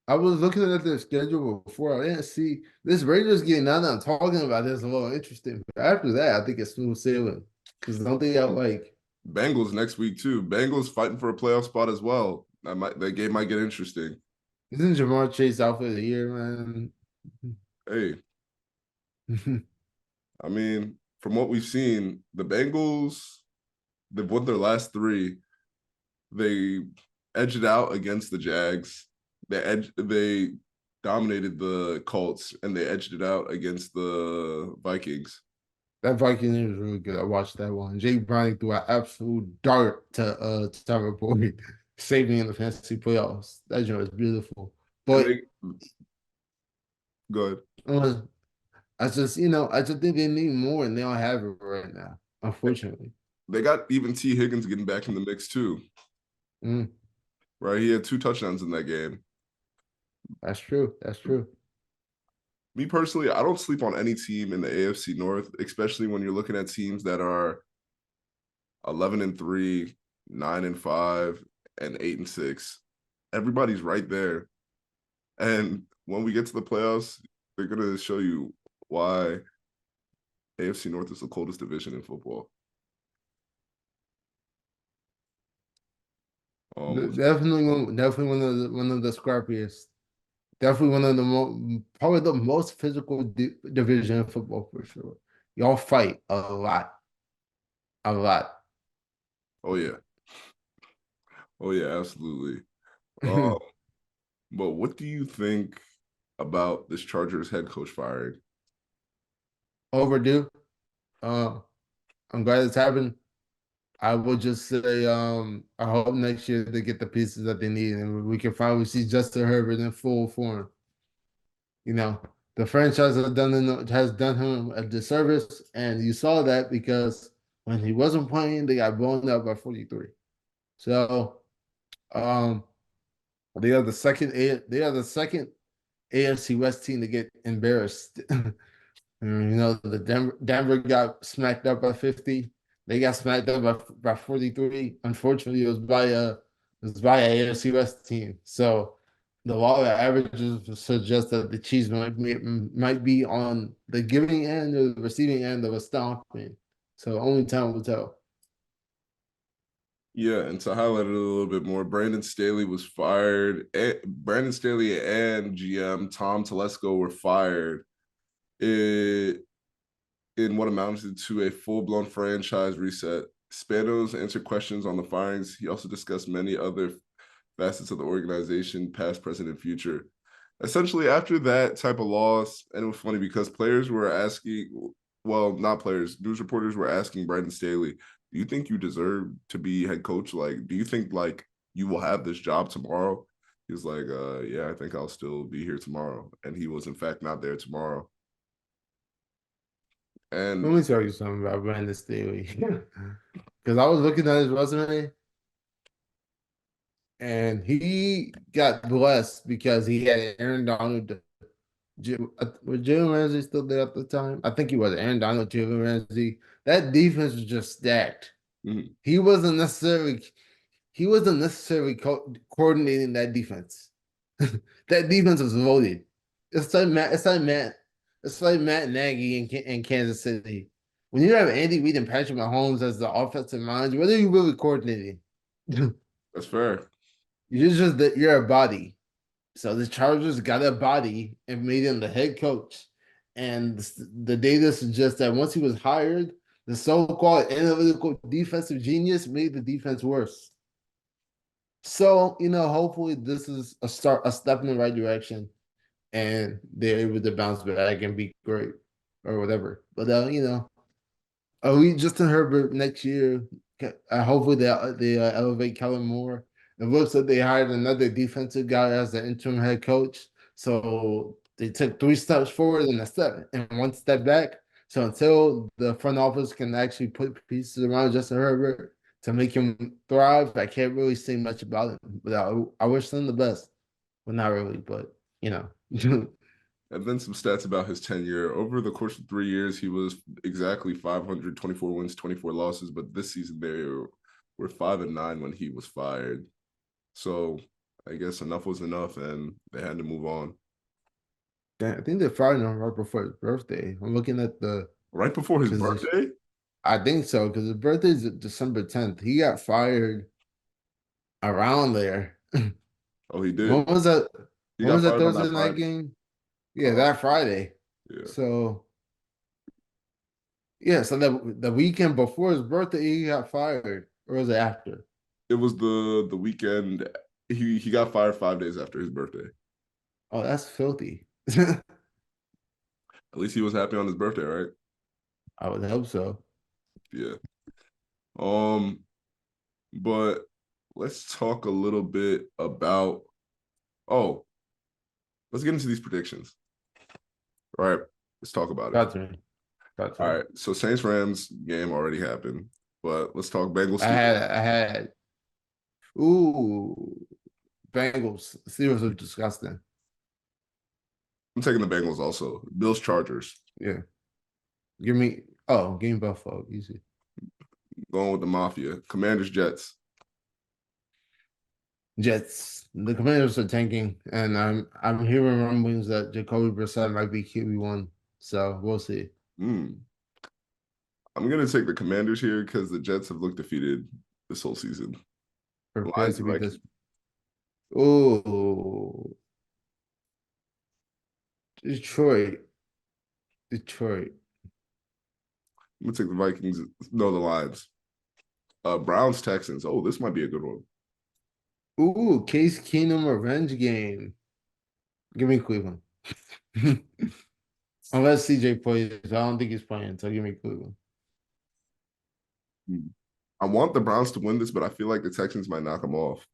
I was looking at their schedule before. I didn't see this Raiders game. Now that I'm talking about this, a little interesting. But after that, I think it's smooth sailing. Because don't they have Bengals next week too? Bengals fighting for a playoff spot as well. That game might get interesting. Isn't Jamar Chase out for the year, man? Hey, I mean, from what we've seen, the Bengals, they've won their last 3. They edged it out against the Jags. That dominated the Colts and they edged it out against the Vikings. That Viking was really good. I watched that one. Jake Browning threw an absolute dart to Tyler Boyd, saving in the fantasy playoffs. That joint was beautiful. And But they good. uh, I just think they need more, and they don't have it right now, unfortunately. They got even T. Higgins getting back in the mix too, Mm, right? He had 2 touchdowns in that game. that's true. That's true. Me personally, I don't sleep on any team in the AFC North, especially when you're looking at teams that are 11-3, 9-5, and 8-6. Everybody's right there. And when we get to the playoffs, they're gonna show you why AFC North is the coldest division in football. Definitely one of the scrappiest. Definitely one of the probably the most physical division in football for sure. Y'all fight a lot. Oh yeah, oh yeah, absolutely. Um, but what do you think about this Chargers head coach firing? Overdue. Uh, I'm glad it's happened. I would just say, I hope next year they get the pieces that they need and we can finally see Justin Herbert in full form. You know, the franchise has done him a disservice, and you saw that because when he wasn't playing, they got blown out by 43. So, um, they are the second AFC West team to get embarrassed. The Denver got smacked up by 50. They got smacked up by 43. Unfortunately, it was by a AFC West team. So the law of averages suggest that the Chiefs might be on the giving end or the receiving end of a stomping. So only time will tell. Yeah, and to highlight it a little bit more, Brandon Staley was fired. Brandon Staley and GM Tom Telesco were fired in what amounted to a full-blown franchise reset. Spanos answered questions on the firings. He also discussed many other facets of the organization, past, present, and future. Essentially, after that type of loss, and it was funny because players were asking, well, not players, news reporters were asking Brandon Staley, do you think you deserve to be head coach? Like, do you think like you will have this job tomorrow? He's like, yeah, I think I'll still be here tomorrow. And he was in fact not there tomorrow. Let And me tell you something about Brandon Staley. Because I was looking at his resume and he got blessed because he had Aaron Donald. Was Jalen Ramsey still there at the time? I think he was. Aaron Donald, Jalen Ramsey. That defense was just stacked. mm, He wasn't necessarily coordinating that defense. That defense was loaded. It's like Matt Nagy in Kansas City. When you have Andy Reid and Patrick Mahomes as the offensive minds, what are you really coordinating? that's fair. You're a body. So the Chargers got a body and made him the head coach. And the data suggests that once he was hired, the so-called analytical defensive genius made the defense worse. So, hopefully this is a step in the right direction and they're able to bounce back and be great or whatever. But elite Justin Herbert next year. Hopefully they elevate Kellen Moore. It looks like they hired another defensive guy as the interim head coach. So they took 3 steps forward and a step and 1 step back. So until the front office can actually put pieces around Justin Herbert to make him thrive, I can't really say much about him. But I wish them the best. Well, not really, but you know. And then some stats about his tenure. Over the course of 3 years, he was exactly 524 wins, 24 losses. But this season, they were 5-9 when he was fired. So I guess enough was enough, and they had to move on. I think they fired him right before his birthday. I'm looking at the Right before his because birthday? I think so because his birthday is December 10th. He got fired around there. Oh, he When did. was that? He When got was that fired on Thursday that night Friday. game? Yeah, that Friday. Yeah. So yeah, so the weekend before his birthday, he got fired, or was it after? It was the weekend. He got fired 5 days after his birthday. Oh, that's filthy. At least he was happy on his birthday, right? I would hope so. Yeah. Um, but let's talk a little bit about. Oh, let's get into these predictions. All right, let's talk about it. Got to me. Got to All me. right, so Saints Rams game already happened, but let's talk Bengals I Steelers. had I had ooh Bengals. Steelers are disgusting. I'm taking the Bengals also. Bills Chargers. Yeah. Give me Buffalo. Easy. Going with the Mafia. Commanders Jets. Jets. The Commanders are tanking, and I'm hearing rumblings that Jacoby Brissett might be QB1. So we'll see. Hmm. I'm gonna take the Commanders here because the Jets have looked defeated this whole season. Prepare Lions to be this. Vikings. Oh, Detroit. Detroit. I'm gonna take the Vikings. No, the Lions. Browns Texans. Oh, this might be a good one. Ooh, Case Keenum revenge game. Give me Cleveland. Unless CJ plays, I don't think he's playing. So give me Cleveland. Hmm. I want the Browns to win this, but I feel like the Texans might knock them off.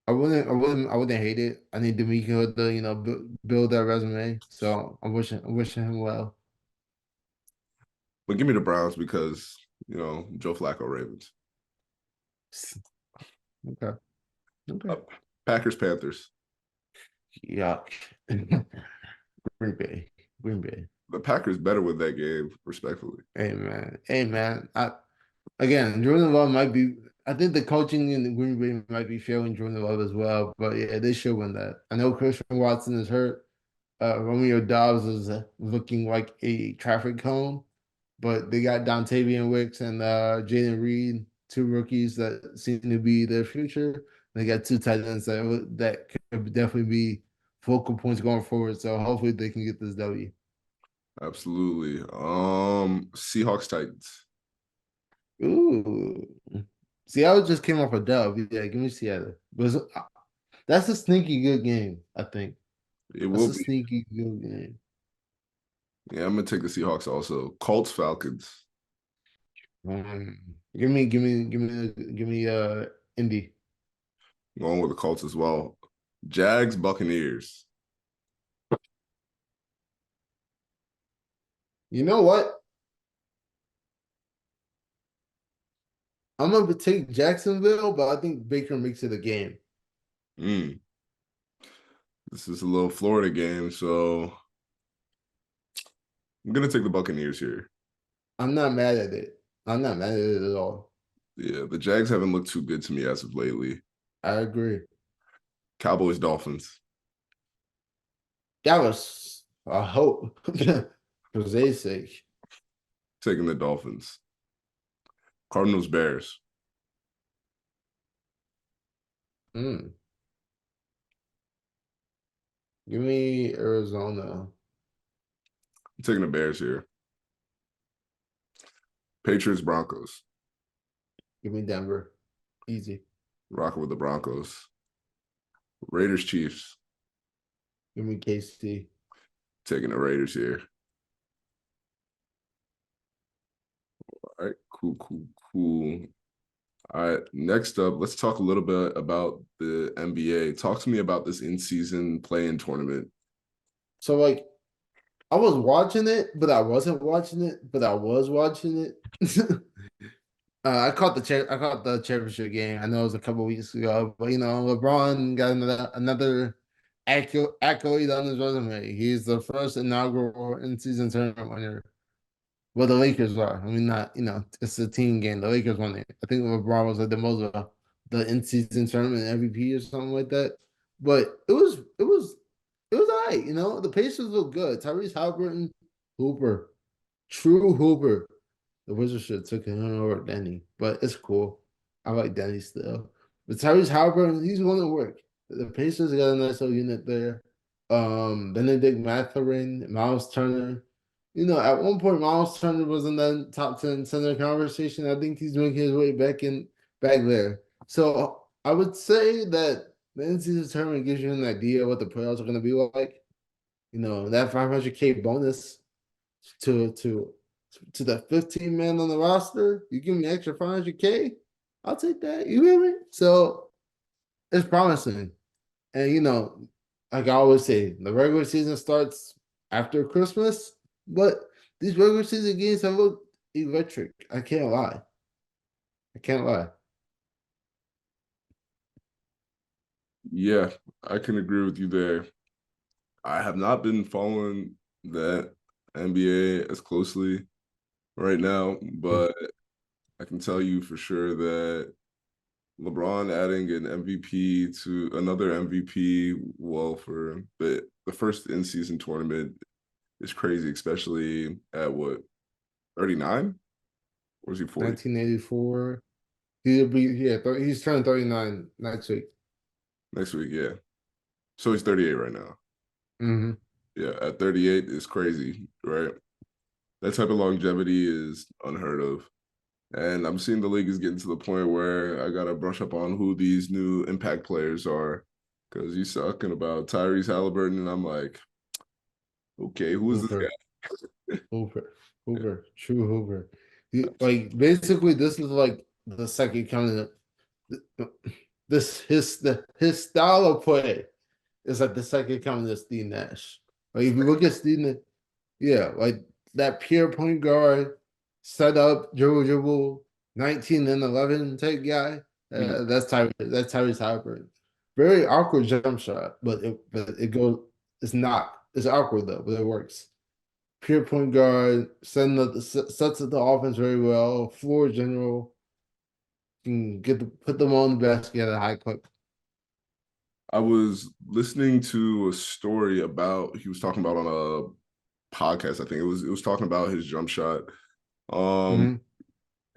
I wouldn't hate it. I need D'Amico to, build that resume. So I'm wishing him well. But give me the Browns because Joe Flacco Ravens. Okay. Okay. Uh, Packers Panthers. Yuck. Green Bay. Green Bay. The Packers better with that game, respectfully. Hey man. Hey man. Again, Jordan Love might be. I think the coaching in the Green Bay might be failing Jordan Love as well. But yeah, they should win that. I know Christian Watson is hurt. Romeo Dobbs is looking like a traffic cone, but they got Dontavian Wicks and Jaden Reed, two rookies that seem to be their future. They got two tight ends that could definitely be focal points going forward. So hopefully they can get this W. Absolutely. Seahawks Titans. Ooh. Seattle just came off a dub. Yeah, give me Seattle. That's a sneaky good game, I think. It That's will a be. sneaky good game. Yeah, I'm gonna take the Seahawks also. Colts Falcons. Give me Indy. Going with the Colts as well. Jags Buccaneers. You know what? I'm gonna take Jacksonville, but I think Baker makes it a game. Mm. This is a little Florida game, so I'm gonna take the Buccaneers here. I'm not mad at it. I'm not mad at it at all. Yeah, the Jags haven't looked too good to me as of lately. I agree. Cowboys Dolphins. That was a hope for Zay's sake. Taking the Dolphins. Cardinals Bears. Mm. Give me Arizona. I'm taking the Bears here. Patriots Broncos. Give me Denver. Easy. Rocking with the Broncos. Raiders Chiefs. Give me KC. Taking the Raiders here. All right, cool. All right, next up, let's talk a little bit about the NBA. Talk to me about this in-season play-in tournament. So like I was watching it, but I wasn't watching it, but I was watching it. I caught the championship game. I know it was a couple weeks ago, but LeBron got another accolade on his resume. He's the first inaugural in-season tournament winner. Well, the Lakers are. I mean, not it's a team game. The Lakers won it. I think LeBron was like the most of the in-season tournament MVP or something like that. But it was all right. The Pacers look good. Tyrese Halliburton, Hooper, true Hooper. The Wizards should have took him over Denny, but it's cool. I like Denny still. But Tyrese Halliburton, he's going to work. The Pacers got a nice little unit there. Benedict Mathurin, Miles Turner. At one point, Miles Turner was in the top 10 center conversation. I think he's making his way back there. So I would say that the in-season tournament gives you an idea what the playoffs are going to be like. That 500K bonus to to to the 15 man on the roster. You give me an extra 500K, I'll take that. You hear me? So it's promising. And like I always say, the regular season starts after Christmas, but these regular season games have looked electric. I can't lie. I can't lie. Yeah, I can agree with you there. I have not been following that NBA as closely right now, but I can tell you for sure that LeBron adding an MVP to another MVP, well, for the first in season tournament is crazy, especially at what, 39? Or is he 40? 1984. He'll be he's turning 39 next week. Next week, yeah. So he's 38 right now. Mm-hmm. Yeah, at 38 is crazy, right? That type of longevity is unheard of. And I'm seeing the league is getting to the point where I gotta brush up on who these new impact players are. Because you talking about Tyrese Halliburton, and I'm like, okay, who is this Hooper, guy? Hooper, Hooper, true Hooper. Like basically, this is like the second coming. His style of play is like the second coming of Steve Nash. Like if you look at Steve, yeah, like that pure point guard, set up, dribble, 19 and 11 type guy. Mhm. That's Tyrese Halliburton. Very awkward jump shot, but it goes. It's not. It's awkward though, but it works. Pure point guard, sets up the offense very well. Floor general can put them on the basket at a high clip. I was listening to a story about he was talking about on a podcast. I think it was talking about his jump shot. Um,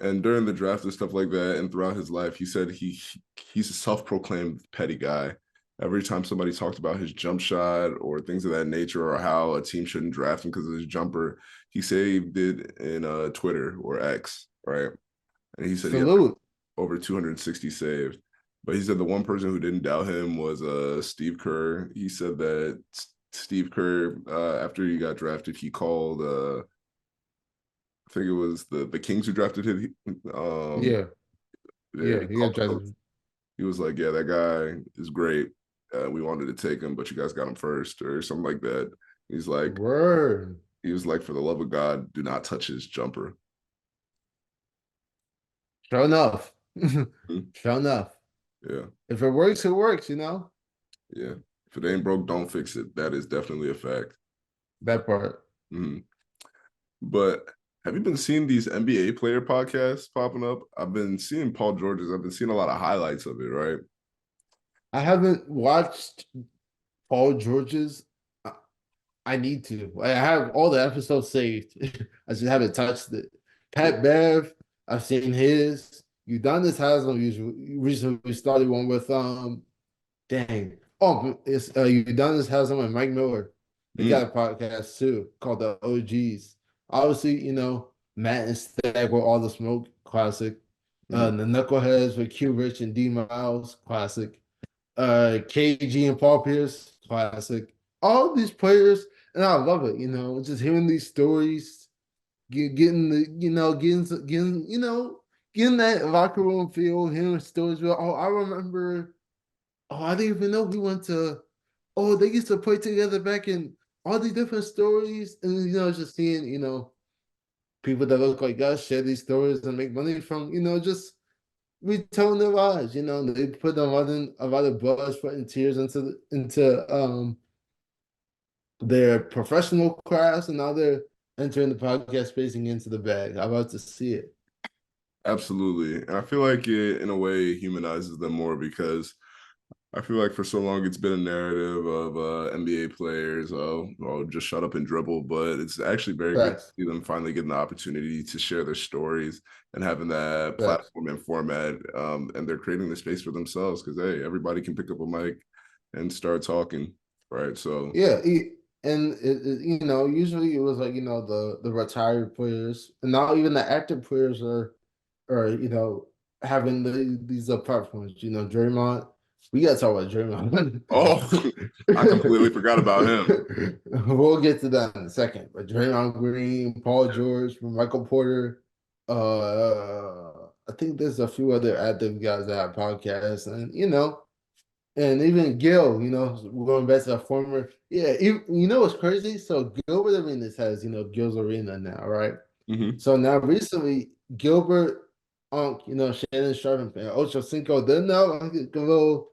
Hmm. and during the draft and stuff like that, and throughout his life, he said he's a self-proclaimed petty guy. Every time somebody talked about his jump shot or things of that nature, or how a team shouldn't draft him because of his jumper, he saved it in Twitter or X, right? And he said he had Salute. over 260 saved. But he said the one person who didn't doubt him was Steve Kerr. He said that Steve Kerr, after he got drafted, he called I think it was the Kings who drafted him. Yeah, Yeah, yeah, he he called got the coach. drafted. He was like, "Yeah, that guy is great. We wanted to take him, but you guys got him first, or something like that." He's like, Word. he was like, "For the love of God, do not touch his jumper." Sure enough. Mhm. Sure enough. Yeah, If it works, it works. yeah. If it ain't broke, don't fix it. That is definitely a fact. That part. Mhm. But have you been seeing these NBA player podcasts popping up? I've been seeing Paul George's. I've been seeing a lot of highlights of it, right? I haven't watched Paul George's. I I need to. I have all the episodes saved. I just haven't touched it. Yeah. Pat Bev, I've seen his. Udonis has them usually recently started one with dang. Oh, it's Udonis has them and Mike Miller. They Mm, got a podcast too called the OGs. Obviously, Matt and Stag with All the Smoke, classic. mm, The Knuckleheads with Q Rich and D Miles, classic. KG and Paul Pierce, classic. All these players, and I love it. Just hearing these stories, getting the, getting that locker room feel, hearing stories. Oh, I remember. Oh, I didn't even know we went to. Oh, they used to play together back in all these different stories, and just seeing people that look like us share these stories and make money from just retelling their lives. They put a lot of blood, sweat, and tears into their professional crafts, and now they're entering the podcast space and into the bag. I love to see it. absolutely. And I feel like it, in a way, humanizes them more because I feel like for so long it's been a narrative of NBA players, oh, just shut up and dribble. But it's actually very good to Facts, see them finally getting the opportunity to share their stories and having that facts. platform and format. And they're creating the space for themselves because, hey, everybody can pick up a mic and start talking, right? So, Yeah, and usually it was like the retired players, and now even the active players are having these platforms. Draymond. We gotta talk about Draymond. Oh, I completely forgot about him. We'll get to that in a second. But Draymond Green, Paul George, Michael Porter. I think there's a few other active guys that have podcasts, and and even Gil, going back to the former, yeah, what's crazy? So Gilbert Arenas has, Gil's Arena now, right? Hmm. So now recently, Gilbert, Shannon Sharp, and Ocho Cinco, they're now like a little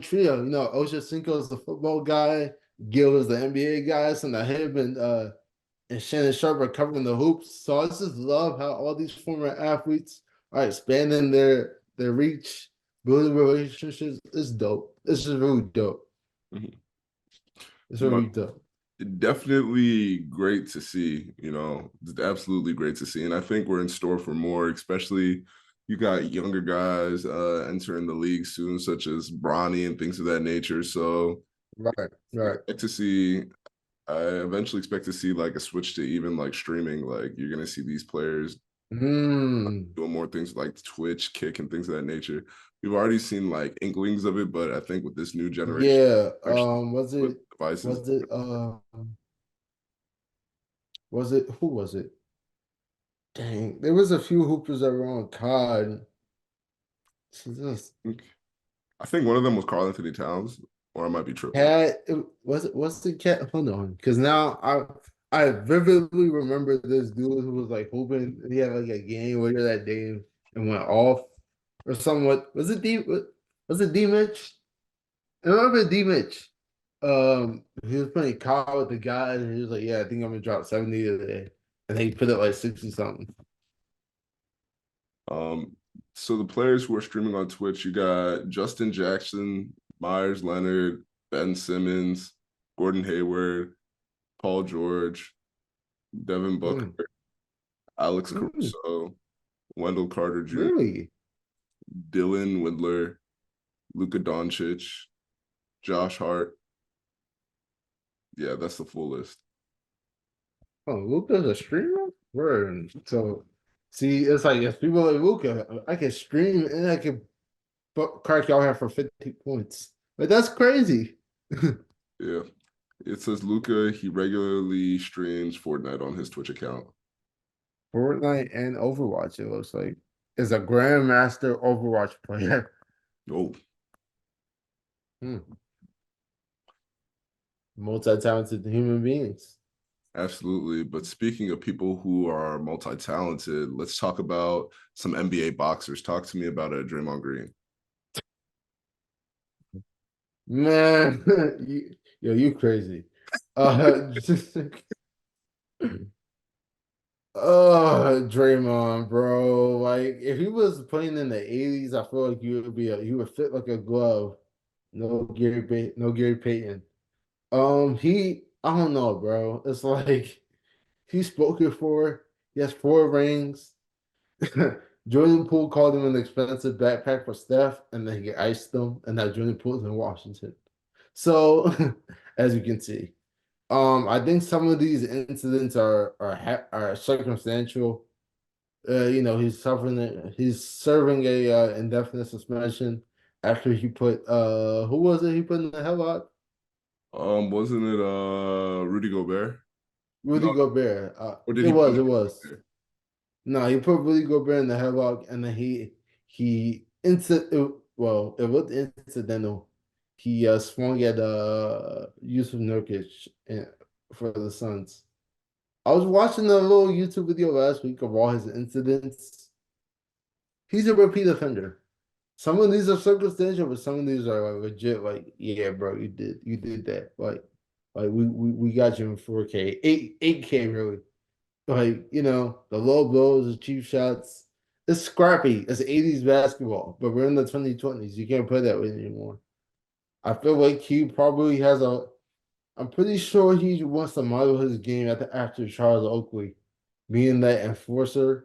trio. Ocho Cinco is the football guy, Gil is the NBA guy, so now him and Shannon Sharp are covering the hoops. So I just love how all these former athletes are expanding their reach, building relationships. It's dope. It's just really dope. Hmm. It's No, really dope. definitely great to see, it's absolutely great to see. And I think we're in store for more, especially you got younger guys entering the league soon, such as Bronny and things of that nature. So Right, right. expect to see, I eventually expect to see like a switch to even like streaming. Like you're gonna see these players Mm. doing more things like Twitch, Kick, and things of that nature. We've already seen like inklings of it, but I think with this new generation, Yeah. actually Was with it devices. was it was it who was it? Dang, there was a few hoopers that were on COD. So this I think one of them was Karl Anthony Towns, or I might be tripping. cat was the cat? Hold on, because now I vividly remember this dude who was like hooping. He had like a game later that day and went off or somewhat. Was it D Mitch? I remember D Mitch. He was playing COD with the guys, and he was like, "Yeah, I think I'm gonna drop 70 today," and he put it like 60 something. Um, so the players who are streaming on Twitch, you got Justin Jackson, Myers Leonard, Ben Simmons, Gordon Hayward, Paul George, Devin Booker, Mm, Alex mm, Caruso, Wendell Carter Jr., really? Dylan Windler, Luka Doncic, Josh Hart. Yeah, that's the full list. Oh, Luca's a streamer? Word. So, see, it's like if people like Luca, I can stream and I can crack y'all out for 50 points. But that's crazy. Yeah. It says Luca, he regularly streams Fortnite on his Twitch account. Fortnite and Overwatch, it looks like, is a grandmaster Overwatch player. Oh, Hmm. Multi-talented human beings. absolutely. But speaking of people who are multi-talented, let's talk about some NBA boxers. Talk to me about Draymond Green. Man, you crazy. Just Draymond, bro. Like if he was playing in the 80s, I feel like you would fit like a glove. No Gary Payton. I don't know, bro. It's like he's spoken for. He has 4 rings. Jordan Poole called him an expensive backpack for Steph, and then he iced them, and now Jordan Poole's in Washington. So, as you can see, I think some of these incidents are circumstantial. He's serving a indefinite suspension after he put who was it he put in the headlock? Wasn't it Rudy Gobert? No, Rudy Gobert. or did It he put was, Rudy it was. Gobert? No, he put Rudy Gobert in the headlock, and then it was incidental. He swung at Yusuf Nurkic for the Suns. I was watching a little YouTube video last week of all his incidents. He's a repeat offender. Some of these are circumstantial, but some of these are like legit. Like, yeah, bro, you did that. Like we got you in 4K, 8K really. Like, the low blows, the cheap shots. It's scrappy. It's 80s basketball, but we're in the 2020s. You can't play that way anymore. I feel like he probably has I'm pretty sure he wants to model his game after Charles Oakley, being that enforcer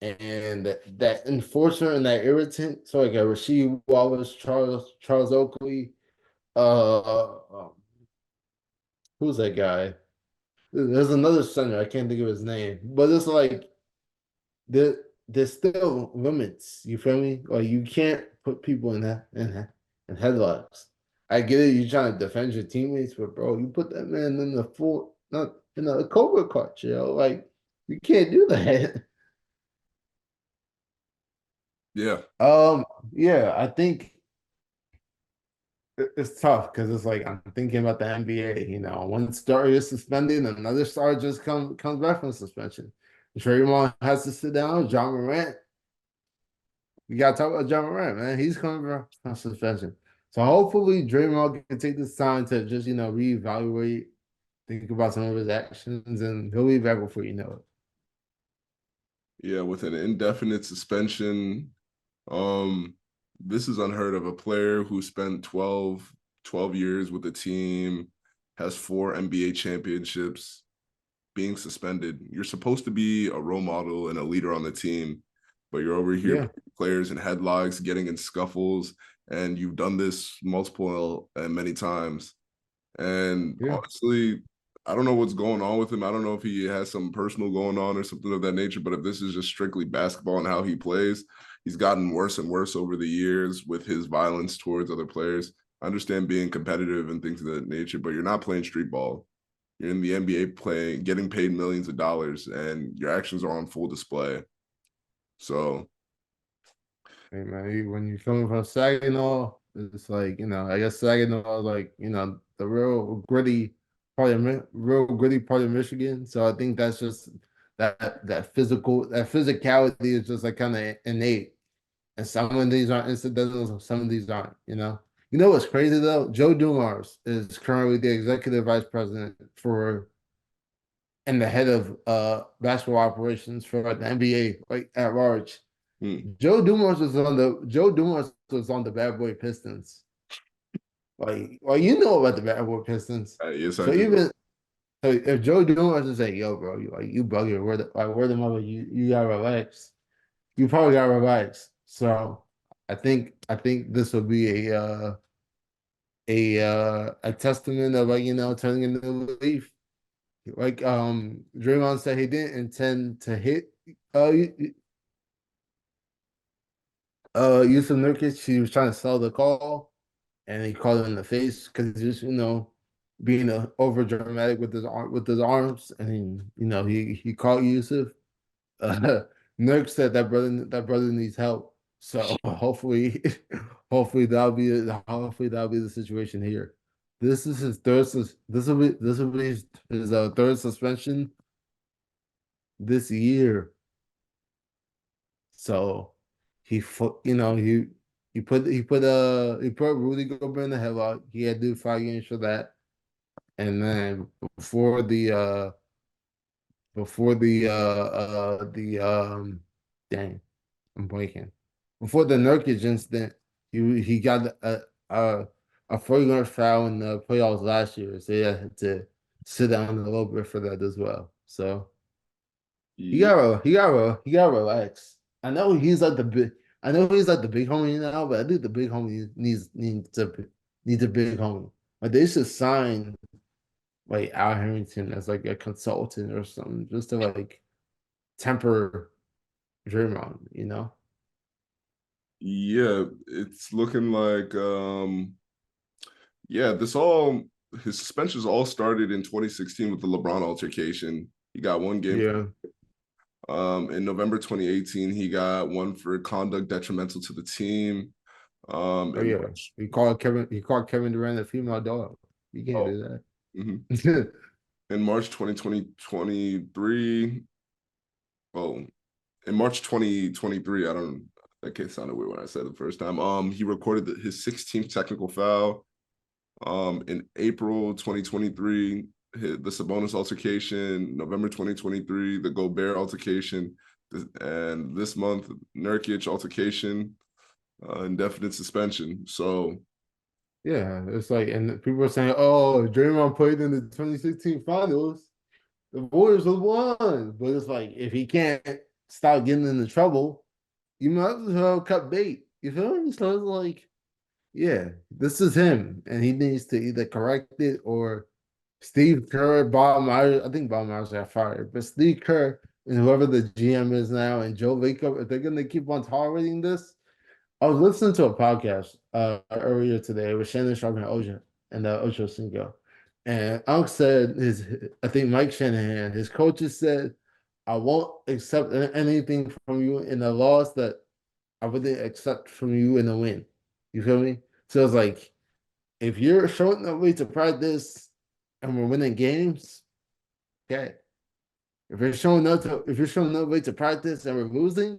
and that enforcer and that irritant. So like a Rasheed Wallace, Charles Oakley, who's that guy? There's another center. I can't think of his name, but it's like there there's still limits. You feel me? Like you can't put people in that. and headlocks. I get it, you're trying to defend your teammates, but bro, you put that man in the full, not in a cobra clutch, like you can't do that. Yeah. Um, yeah, I think it's tough because it's like I'm thinking about the NBA. One star is suspended, and another star just comes back from suspension. Draymond has to sit down. John Morant, we gotta talk about John Morant, man. He's coming back from suspension. So hopefully Draymond can take this time to just reevaluate, think about some of his actions, and he'll be back before you know it. Yeah, with an indefinite suspension, um, this is unheard of. A player who spent 12 years with the team, has 4 NBA championships, being suspended. You're supposed to be a role model and a leader on the team, but you're over here Yeah, putting players in headlocks, getting in scuffles, and you've done this multiple and many times. And yeah, honestly, I don't know what's going on with him. I don't know if he has some personal going on or something of that nature, but if this is just strictly basketball and how he plays, he's gotten worse and worse over the years with his violence towards other players. I understand being competitive and things of that nature, but you're not playing street ball. You're in the NBA playing, getting paid millions of dollars, and your actions are on full display. So, hey man, when you're coming from Saginaw, it's like I guess Saginaw is like the real gritty part of Michigan. So I think that's just that physicality is just like kind of innate. And some of these aren't incidental, some of these aren't. You know what's crazy though? Joe Dumars is currently the executive vice president for and the head of basketball operations for the NBA, like at large. hmm. Joe Dumars was on the Bad Boy Pistons. Like, well, you know about the Bad Boy Pistons. Yes, I So do. if Joe Dumars is like, yo, bro, you bugging, where the mother, you gotta relax. You probably gotta relax. So I think this will be a testament of turning a new leaf. Like Draymond said, he didn't intend to hit uh Yusuf Nurkic. He was trying to sell the call, and he called him in the face because he's just being over dramatic with his arms, and he called Yusuf. Uh, Nurk said that brother needs help. So hopefully that'll be the situation here. This is his third. This will be his third suspension this year. So he put Rudy Gobert in the headlock. He had to do 5 games for that, and then before the dang, I'm blanking. Before the Nurkic incident, he got a 40 yard foul in the playoffs last year, so he had to sit down a little bit for that as well. So Yeah, he gotta relax. I know he's like the big. I know he's like the big homie now, but I think the big homie needs a big homie. Like they should sign like Al Harrington as like a consultant or something, just to like temper Draymond. yeah, it's looking like yeah, this all his suspensions all started in 2016 with the LeBron altercation. He got 1 game. Yeah. In November 2018, he got one for conduct detrimental to the team. Oh In yeah. March, He called Kevin Durant a female dog. You can't oh, do mhm. that. In March 2023, oh, in March 2023, I don't, that case sounded weird when I said it the first time. He recorded his 16th technical foul. In April 2023, the Sabonis altercation, November 2023, the Gobert altercation, and this month, Nurkic altercation, indefinite suspension. So, Yeah, it's like, and people are saying, "Oh, Draymond played in the 2016 finals. The Warriors have won." But it's like, if he can't stop getting into trouble, you might as well cut bait. You feel me? So it's like, yeah, this is him, and he needs to either correct it or Steve Kerr, Bob Myers. I think Bob Myers got fired, but Steve Kerr and whoever the GM is now, and Joe Lacob, if they're gonna keep on tolerating this, I was listening to a podcast earlier today with Shannon Sharp and Ocho Cinco. And Unc said I think Mike Shanahan, his coaches said, I won't accept anything from you in a loss that I wouldn't accept from you in a win. You feel me? So it's like if you're showing up way to practice and we're winning games, okay. If you're showing up late to practice and we're losing,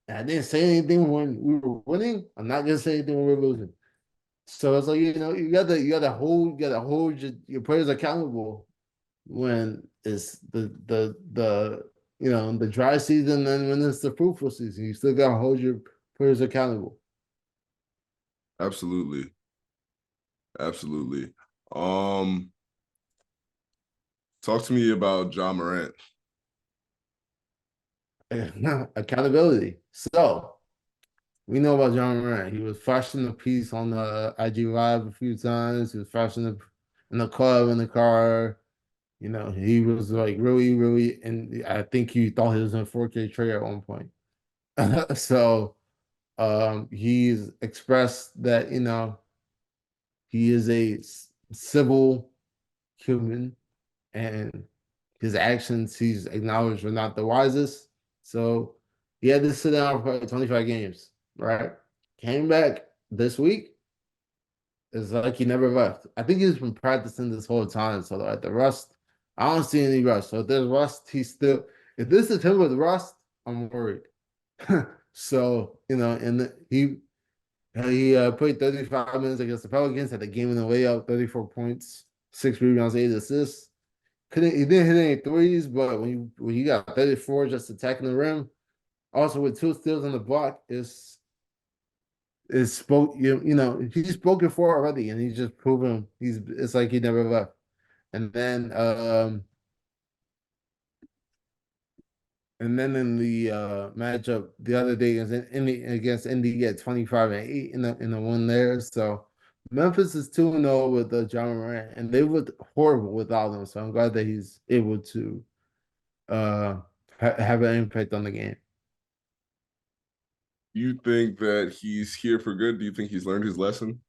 and I didn't say anything when we were winning, I'm not gonna say anything when we're losing. So it's like you gotta hold your players accountable when it's the dry season and when it's the fruitful season. You still gotta hold your players accountable. Absolutely. Absolutely. Um, Talk to me about John Morant. Accountability. So we know about John Moran. He was flashing the piece on the IG Live a few times. He was flashing in the club, in the car. He was like really, really, and I think he thought he was in 4K trade at one point. So he's expressed that, he is a civil human and his actions he's acknowledged were not the wisest. So he had to sit down for 25 games, right? Came back this week. It's like he never left. I think he's been practicing this whole time. So at the rust, I don't see any rust. So if there's rust, if this is him with rust, I'm worried. So, he played 35 minutes against the Pelicans, had the game in the way up, 34 points, 6 rebounds, 8 assists. He didn't hit any threes, but when you got 34 just attacking the rim, also with 2 steals on the block, he's spoken for already, and he's just proven it's like he never left. And then in the matchup the other day against Indy, he had 25 and 8 in the one there. So Memphis is 2-0 with John Morant, and they looked horrible without him. So I'm glad that he's able to have an impact on the game. You think that he's here for good? Do you think he's learned his lesson?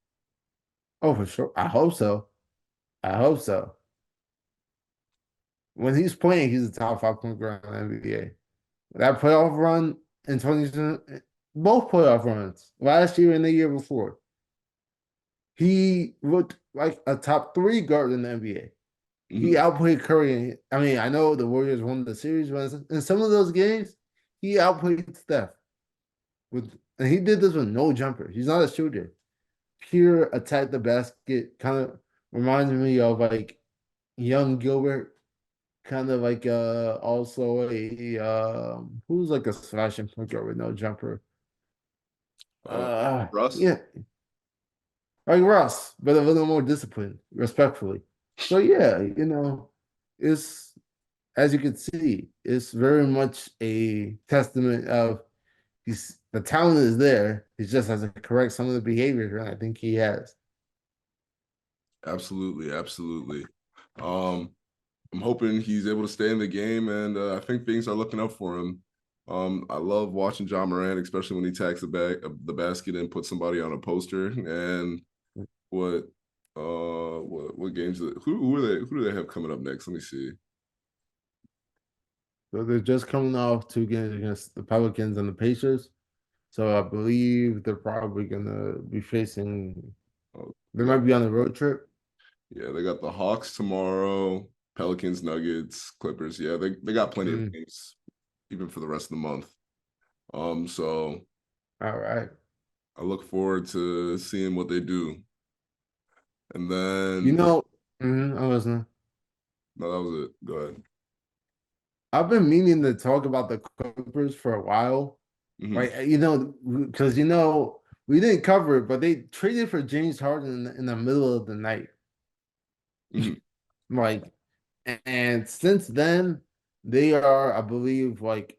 Oh, for sure. I hope so. I hope so. When he's playing, he's a top 5 point guard in the NBA. That playoff run in 2020, both playoff runs, last year and the year before, he looked like a top 3 guard in the NBA. He Mhm. outplayed Curry. I mean, I know the Warriors won the series, but in some of those games, he outplayed Steph and he did this with no jumper. He's not a shooter. Pure attack the basket, kind of reminds me of like young Gilbert, kind of like also a who's like a slashing point guard with no jumper. Uh, Russ? Yeah, like Russ, but a little more disciplined, respectfully. So yeah, it's as you can see, it's very much a testament of the talent is there. He just has to correct some of the behaviors, and I think he has. Absolutely, absolutely. Um, I'm hoping he's able to stay in the game, and I think things are looking up for him. I love watching John Moran, especially when he tags the basket and puts somebody on a poster. And what what games? Who do they have coming up next? Let me see. So they're just coming off 2 games against the Pelicans and the Pacers. So I believe they're probably gonna be facing. Oh, They might be on a road trip. yeah, they got the Hawks tomorrow, Pelicans, Nuggets, Clippers. Yeah, they got plenty of Mm, games even for the rest of the month. So all right. I look forward to seeing what they do. And You then know, I wasn't. no, that was it. Go ahead. I've been meaning to talk about the Clippers for a while. Hmm. Like, because we didn't cover it, but they traded for James Harden in the middle of the night. Hmm. Like, and since then, they are, I believe, like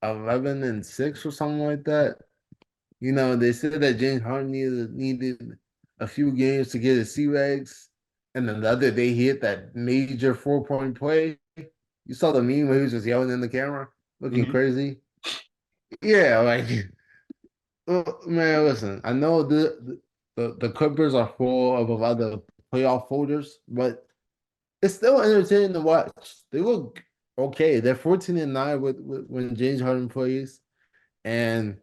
11-6 or something like that. They said that James Harden needed a few games to get his sea legs, and then the other day he hit that major 4 point play. You saw the meme where he was just yelling in the camera, looking Hmm. crazy. Yeah, like, man, listen, I know the Clippers are full of a lot of playoff folders, but it's still entertaining to watch. They look okay. They're 14-9 with when James Harden plays, and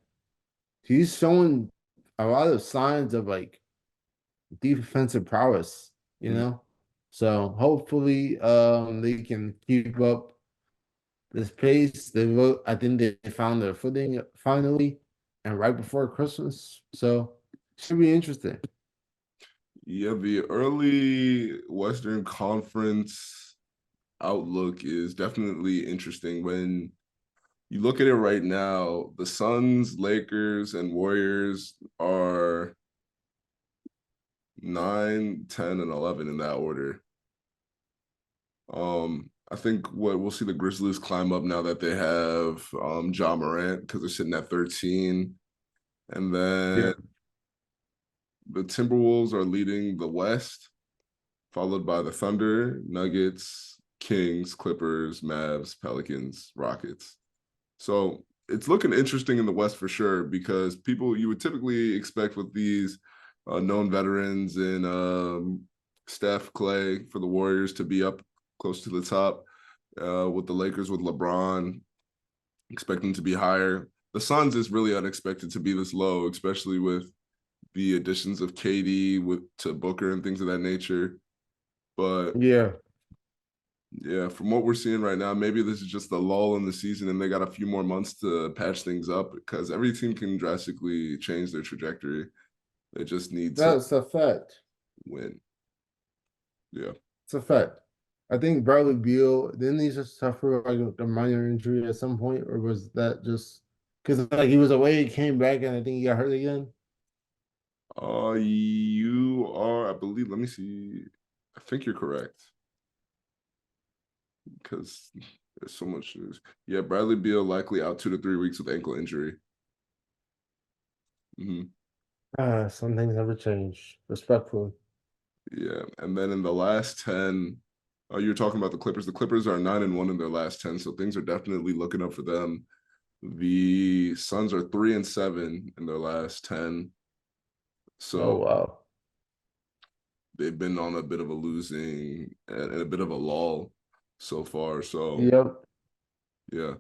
he's showing a lot of signs of like defensive prowess, you Mhm. know. So hopefully they can keep up this pace. I think they found their footing finally and right before Christmas. So should be interesting. Yeah, the early Western Conference outlook is definitely interesting. When you look at it right now, the Suns, Lakers, and Warriors are 9, 10, and 11 in that order. I think what we'll see the Grizzlies climb up now that they have Ja Morant because they're sitting at 13. And Yeah. then the Timberwolves are leading the West, followed by the Thunder, Nuggets, Kings, Clippers, Mavs, Pelicans, Rockets. So it's looking interesting in the West for sure because people you would typically expect with these known veterans in Steph, Clay for the Warriors to be up close to the top. With the Lakers with LeBron, expect them to be higher. The Suns is really unexpected to be this low, especially with the additions of KD with to Booker and things of that nature. But Yeah. yeah, from what we're seeing right now, maybe this is just the lull in the season and they got a few more months to patch things up because every team can drastically change their trajectory. They just need to That's a fact. win. Yeah. It's a fact. I think Bradley Beal didn't he just suffer like a minor injury at some point, or was that just because like he was away, he came back, and I think he got hurt again? You are, I believe, let me see. I think you're correct because there's so much news. Yeah, Bradley Beal likely out 2 to 3 weeks with ankle injury. Hmm. Some things never change. Respectfully. Yeah, and then in the last 10, you're talking about the Clippers. The Clippers are 9-1 in their last 10, so things are definitely looking up for them. The Suns are 3-7 in their last 10, Oh so wow. they've been on a bit of a losing and a bit of a lull so far. So Yep. yeah.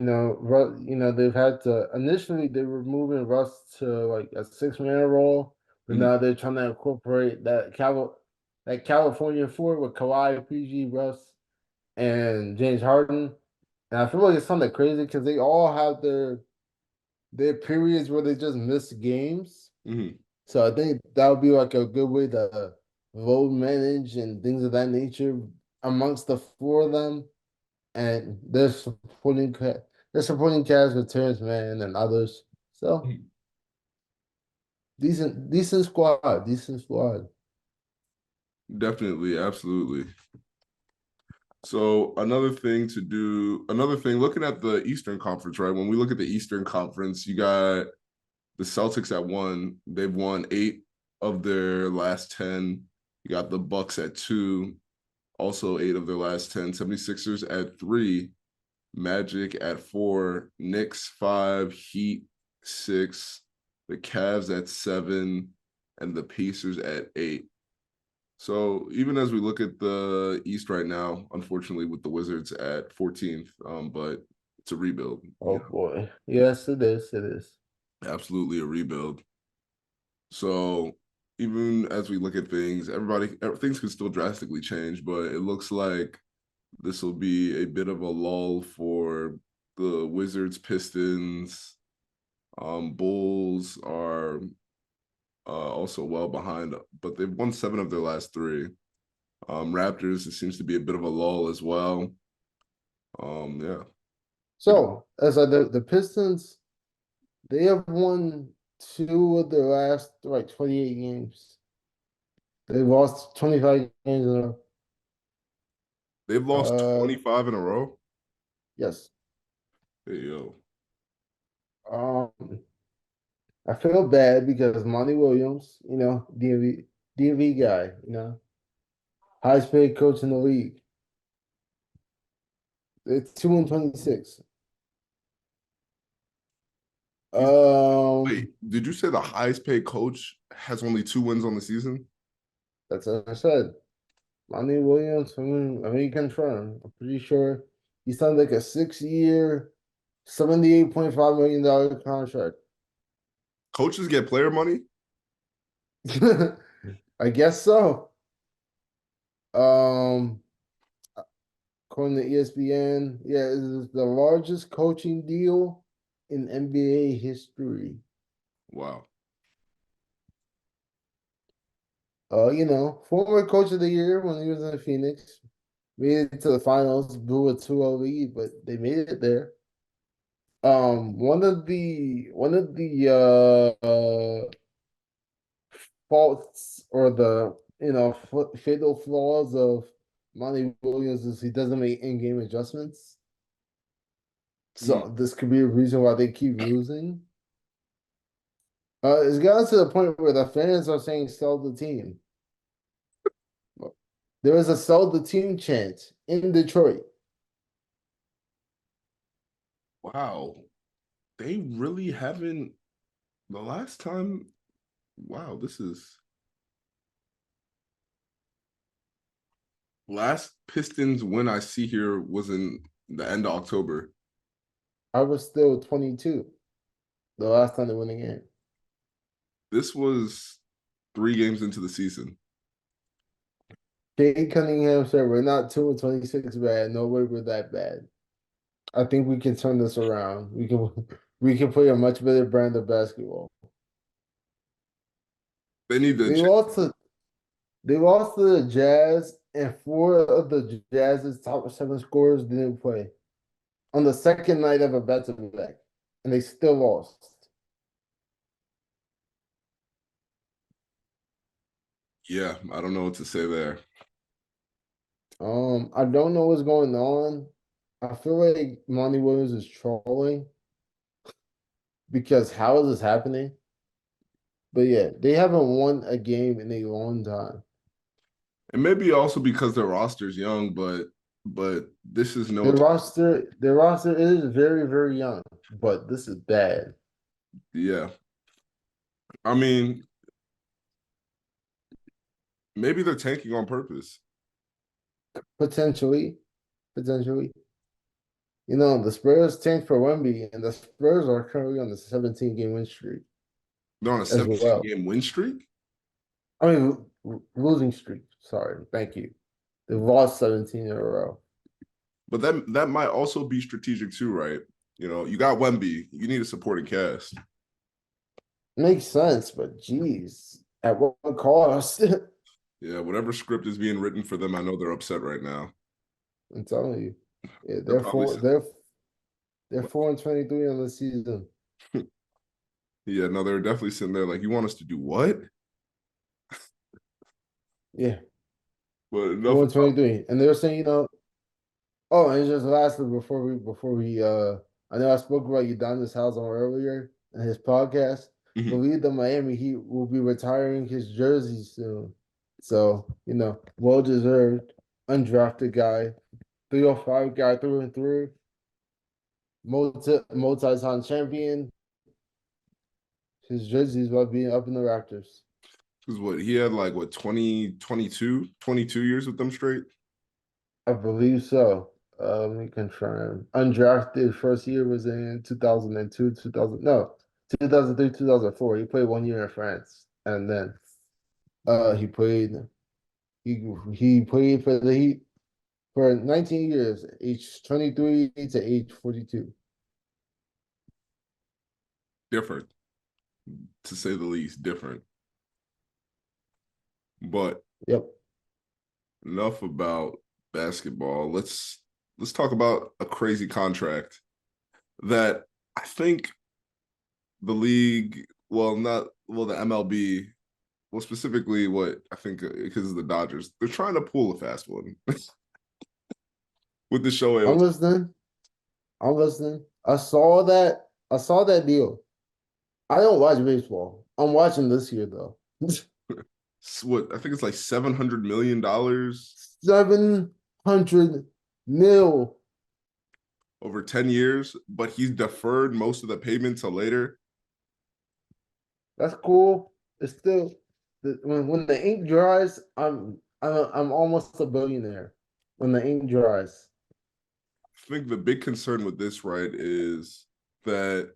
They've had to initially they were moving Russ to like a 6-man role, but Mhm. now they're trying to incorporate that California four with Kawhi, PG, Russ, and James Harden. And I feel like it's something crazy because they all have their periods where they just miss games. Mhm. So I think that would be like a good way to load manage and things of that nature amongst the four of them. And they're supporting cast with Terrence Mann and others. So Mhm. decent squad, decent squad. Definitely, absolutely. So another thing, looking at the Eastern Conference, right? When we look at the Eastern Conference, you got the Celtics at 1. They've won 8 of their last 10. You got the Bucks at 2, also 8 of their last 10. 76ers at 3, Magic at 4, Knicks 5, Heat 6, the Cavs at 7, and the Pacers at 8. So even as we look at the East right now, unfortunately with the Wizards at 14th, but it's a rebuild, Oh boy. Yes, it is. It is. absolutely a rebuild. So even as we look at things, things could still drastically change, but it looks like this will be a bit of a lull for the Wizards, Pistons. Bulls are also well behind, but they've won 7 of their last 3. Raptors, it seems to be a bit of a lull as well. Yeah. So as the Pistons, they have won two of their last like 28 games. They lost 25 games in a row. They've lost Uh 25 in a row. yes. Hey yo. Um I feel bad because Monty Williams, DV guy, highest paid coach in the league. It's 2-26. Um, Wait, did you say the highest paid coach has only 2 wins on the season? that's what I said. Monty Williams, I mean, you confirm. I'm pretty sure he signed like a 6 year, $78.5 million contract. Coaches get player money? I guess so. Um, according to ESPN, yeah, it is the largest coaching deal in NBA history. Wow. Former coach of the year when he was in Phoenix, made it to the finals, blew a 2-0 lead, but they made it there. One of the faults or the fatal flaws of Monty Williams is he doesn't make in-game adjustments. Mm. So this could be a reason why they keep losing. It's gotten to the point where the fans are saying sell the team. There was a sell the team chant in Detroit. Wow. They really haven't the last time. Wow, this is last Pistons win I see here was in the end of October. I was still 22 the last time they won a game. This was 3 games into the season. Kate Cunningham said we're not 2-26 bad. No way we're that bad. I think we can turn this around. We can play a much better brand of basketball. They need to They check. lost to they lost to the Jazz, and four of the Jazz's top seven scorers didn't play on the second night of a back-to-back, and they still lost. Yeah, I don't know what to say there. I don't know what's going on. I feel like Monty Williams is trolling because how is this happening? But yeah, they haven't won a game in a long time. And maybe also because their roster's young, but this is no Their roster is very, very young, but this is bad. yeah. I mean, maybe they're tanking on purpose. Potentially, potentially. The Spurs tanked for Wemby, and the Spurs are currently on the 17-game win streak They're on a as 17 well. game win streak. I mean, losing streak. Sorry, thank you. They've lost 17 in a row. But that might also be strategic too, right? You got Wemby. You need a supporting cast. Makes sense, but geez, at what cost? Yeah, whatever script is being written for them, I know they're upset right now. I'm telling you. Yeah, They're they're probably four. They're 4-23 on the season. yeah, no, they're definitely sitting there like, you want us to do what? Yeah, But enough. 4-23, and they're saying, oh, and just lastly, before we I know I spoke about Udonis Haslam earlier in his podcast. Mhm. Believe the Miami Heat will be retiring his jersey soon. So, well deserved, undrafted guy, 305 guy through and through, multi-time champion. His jersey is about being up in the Raptors. Because what he had like what 22 years with them straight. I believe so. Let me confirm. Undrafted first year was in 2002, 2000. No, 2003, 2004. He played 1 year in France, and then he played. He played for the Heat for 19 years, age 23 to age 42. Different, to say the least, different. But Yep. enough about basketball. Let's talk about a crazy contract that I think the league, well, not well, the MLB, well, specifically what I think because of the Dodgers, they're trying to pull a fast one with the Shohei I'm Otani. listening. I'm listening. I saw that deal. I don't watch baseball. I'm watching this year though. What I think it's like $700 million 700 mil. over 10 years, but he's deferred most of the payment till later. That's cool. It's still when the ink dries, I'm almost a billionaire. When the ink dries. I think the big concern with this, right, is that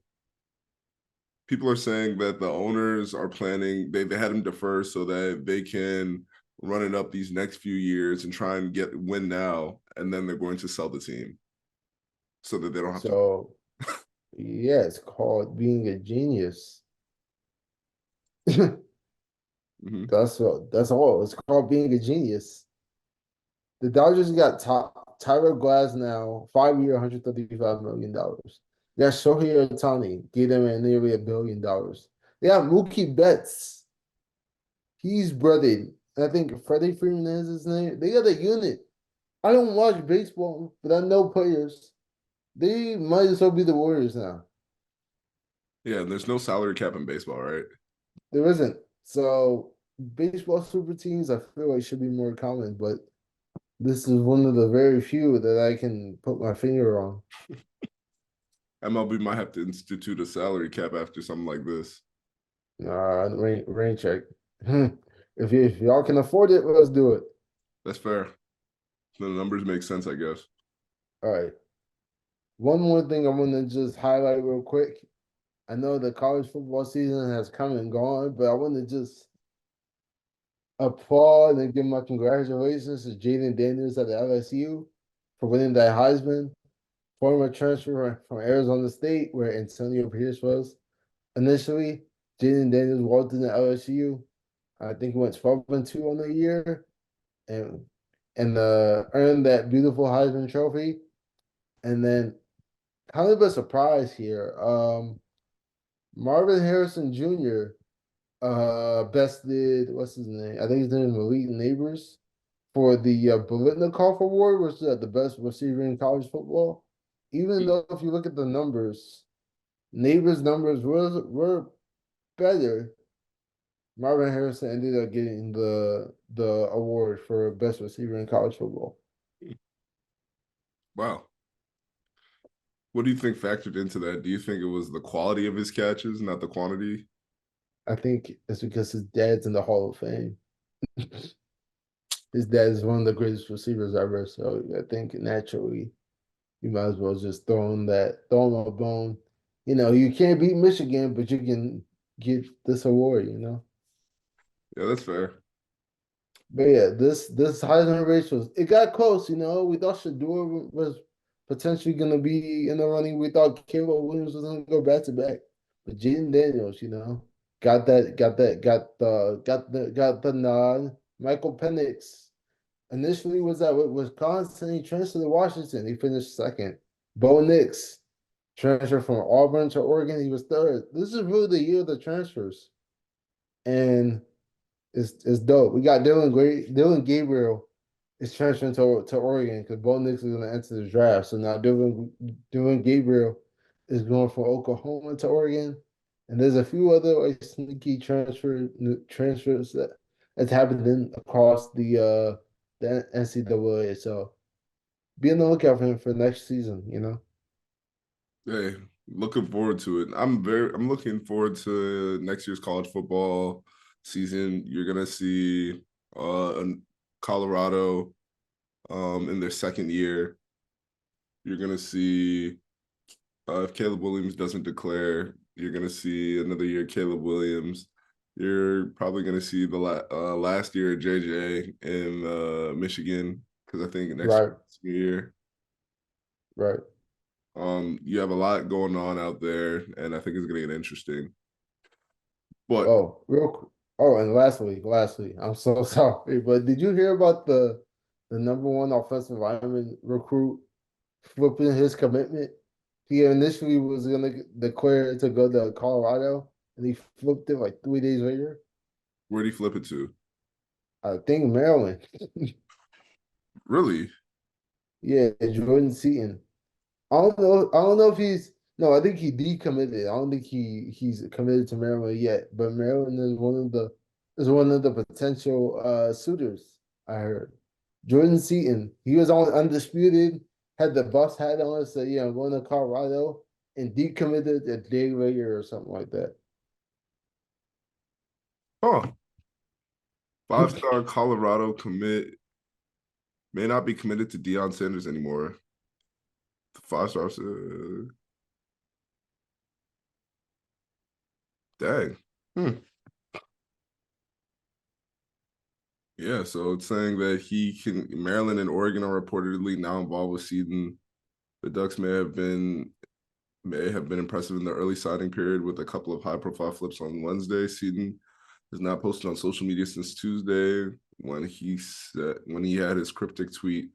people are saying that the owners are planning, they had him defer so that they can run it up these next few years and try and win now, and then they're going to sell the team so that they don't have to. So yeah, it's called being a genius. Mhm. That's all. It's called being a genius. The Dodgers got Tyler Glass now, 5 year, $135 million. They got Shohei Otani, gave them nearly $1 billion. They got Mookie Betts. He's brothered. I think Freddie Freeman is his name. They got a unit. I don't watch baseball, but I know players. They might as well be the Warriors now. Yeah, and there's no salary cap in baseball, right? There isn't. So baseball super teams, I feel like should be more common, but this is one of the very few that I can put my finger on. MLB might have to institute a salary cap after something like this. Rain check. If y'all can afford it, let's do it. That's fair. The numbers make sense, I guess. All right. One more thing I want to just highlight real quick. I know the college football season has come and gone, but I want to just applaud and give my congratulations to Jaden Daniels at the LSU for winning that Heisman. Former transfer from Arizona State, where Antonio Pierce was initially. Jaden Daniels walked into LSU. I think he went 12-2 on the year, and earned that beautiful Heisman Trophy. And then, kind of a surprise here. Marvin Harrison Jr. Bested, what's his name? I think his name is Malik Neighbors for the Bolitnikoff Award, which is the best receiver in college football. Even though if you look at the numbers, Neighbors' numbers were better. Marvin Harrison ended up getting the award for best receiver in college football. Wow. What do you think factored into that? Do you think it was the quality of his catches, not the quantity? I think it's because his dad's in the Hall of Fame. His dad is one of the greatest receivers ever, so I think naturally you might as well just throw him a bone. You can't beat Michigan, but you can get this award. Yeah, that's fair. But yeah, this Heisman race it got close. We thought Shador was potentially gonna be in the running. We thought Caleb Williams was gonna go back to back, but Jaden Daniels, got the nod. Michael Penix initially was at Wisconsin. He transferred to Washington. He finished second. Bo Nix transferred from Auburn to Oregon. He was third. This is really the year of the transfers, and it's dope. We got Dylan Gabriel is transferring to Oregon because Bo Nix is going to enter the draft. So now Dylan Gabriel is going from Oklahoma to Oregon, and there's a few other sneaky transfers that's happening across the NCAA. So be on the lookout for him for next season. Hey, looking forward to it. I'm looking forward to next year's college football season. You're gonna see Colorado in their second year. You're gonna see if Caleb Williams doesn't declare, you're gonna see another year Caleb Williams. You're probably gonna see the last year of JJ in Michigan because I think next Right, year. right. You have a lot going on out there, and I think it's gonna get interesting. But And lastly, I'm so sorry, but did you hear about the number one offensive lineman recruit flipping his commitment? He initially was gonna declare to go to Colorado, and he flipped it like 3 days later. where do you flip it to? I think Maryland. Really? Yeah, Jordan Seaton. I don't know if he's no, I think he decommitted. I don't think he's committed to Maryland yet, but Maryland is one of the potential suitors, I heard. Jordan Seaton, he was on undisputed, had the bus hat on, said, yeah, I'm going to Colorado and decommitted a day later or something like that. Huh. 5-star Colorado commit may not be committed to Deion Sanders anymore. The 5 stars. Dang. Hmm. Yeah, so it's saying that Maryland and Oregon are reportedly now involved with seeding. The Ducks may have been impressive in the early signing period with a couple of high-profile flips on Wednesday. Seedon has not posted on social media since Tuesday when he had his cryptic tweet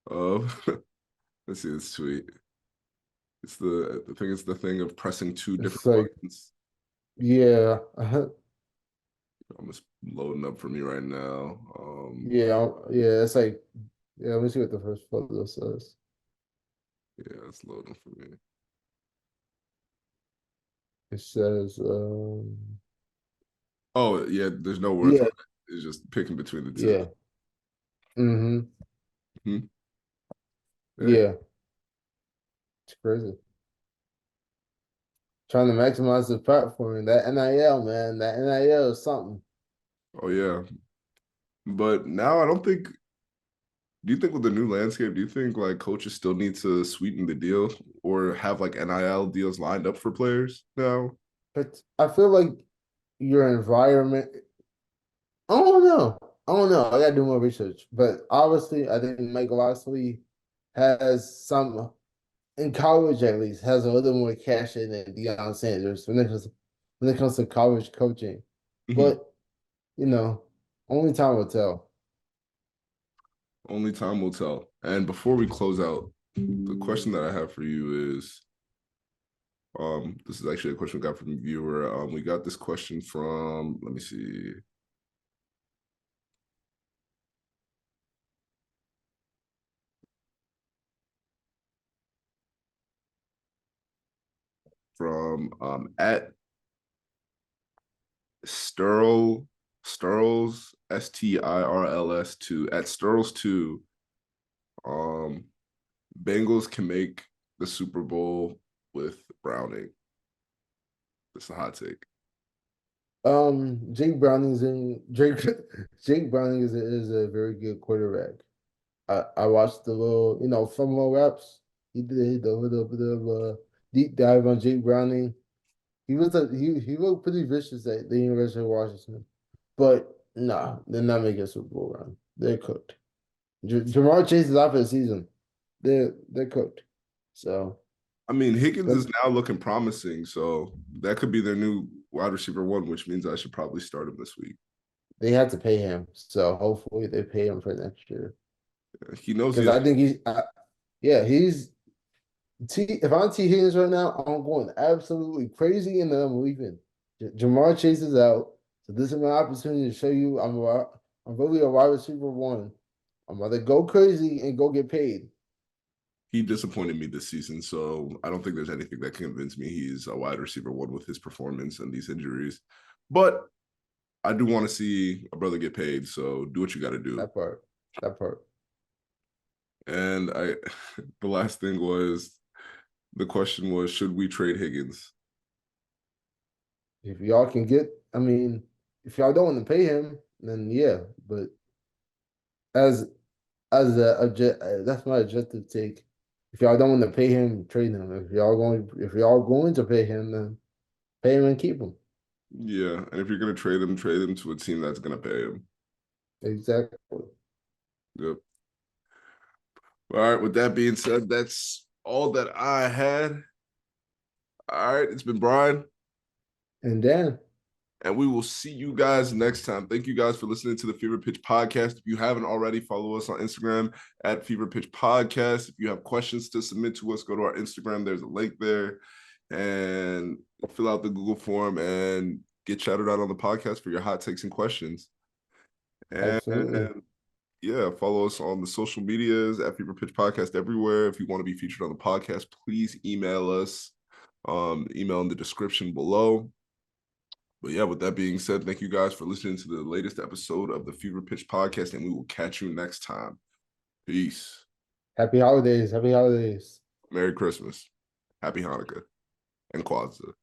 of let's see this tweet. It's the thing of pressing two It's different like, buttons. yeah, Almost loading up for me right now. yeah. It's like, yeah. Let me see what the first photo says. Yeah, it's loading for me. It says, Oh yeah, there's no words on yeah, it. It's just picking between the two. yeah, mm-hmm, Hmm? Hey. yeah. It's crazy. Trying to maximize the platform. That NIL, man, that NIL is something. Oh yeah. But now I don't think do you think with the new landscape, do you think like coaches still need to sweeten the deal or have like NIL deals lined up for players now? But I feel like your environment. I don't know. I don't know. I gotta do more research. But obviously, I think Mike Locksley has some in college at least has a little more cash in than Deion Sanders when it comes to college coaching. Mhm. But you know, only time will tell. Only time will tell. And before we close out, the question that I have for you is this is actually a question we got from a viewer. We got this question from, let me see, from at Stirls STIRLS 2 at Stirls 2. Um, Bengals can make the Super Bowl with Browning. That's a hot take. Jake Browning's in Drake. Jake Browning is a very good quarterback. I watched the little, from little reps. He did a little bit of a deep dive on Jake Browning. He looked pretty vicious at the University of Washington, but no, they're not making a Super Bowl run. They're cooked. Jamar Chase is out for the season. They're cooked. So I mean, Higgins but is now looking promising, so that could be their new wide receiver one, which means I should probably start him this week. they had to pay him. So hopefully they pay him for next year He knows he because has. I think yeah, he's if I'm T Higgins right now, I'm going absolutely crazy and then I'm leaving. Jamar Chase is out. So this is my opportunity to show you I'm really a wide receiver one. I'm about to go crazy and go get paid. He disappointed me this season, so I don't think there's anything that can convince me he's a wide receiver one with his performance and these injuries. But I do want to see a brother get paid, so do what you got to do. That part. That part. And the last thing was the question was, should we trade Higgins? If y'all can get, I mean, if y'all don't want to pay him, then yeah. But as that's my objective take. If y'all don't want to pay him, trade him. If y'all going to pay him, then pay him and keep him. Yeah, and if you're gonna trade him to a team that's gonna pay him. Exactly. Yep. All right. With that being said, that's all that I had. All right. It's been Brian, And then and we will see you guys next time. Thank you guys for listening to the Fever Pitch Podcast. If you haven't already, follow us on Instagram at Fever Pitch Podcast. If you have questions to submit to us, go to our Instagram. There's a link there, and fill out the Google form and get shouted out on the podcast for your hot takes and questions. And absolutely. yeah, follow us on the social medias at Fever Pitch Podcast everywhere. If you want to be featured on the podcast, please email us. Email in the description below. But yeah, with that being said, thank you guys for listening to the latest episode of the Fever Pitch Podcast, and we will catch you next time. Peace. Happy holidays. Happy holidays. Merry Christmas. Happy Hanukkah and Kwanzaa.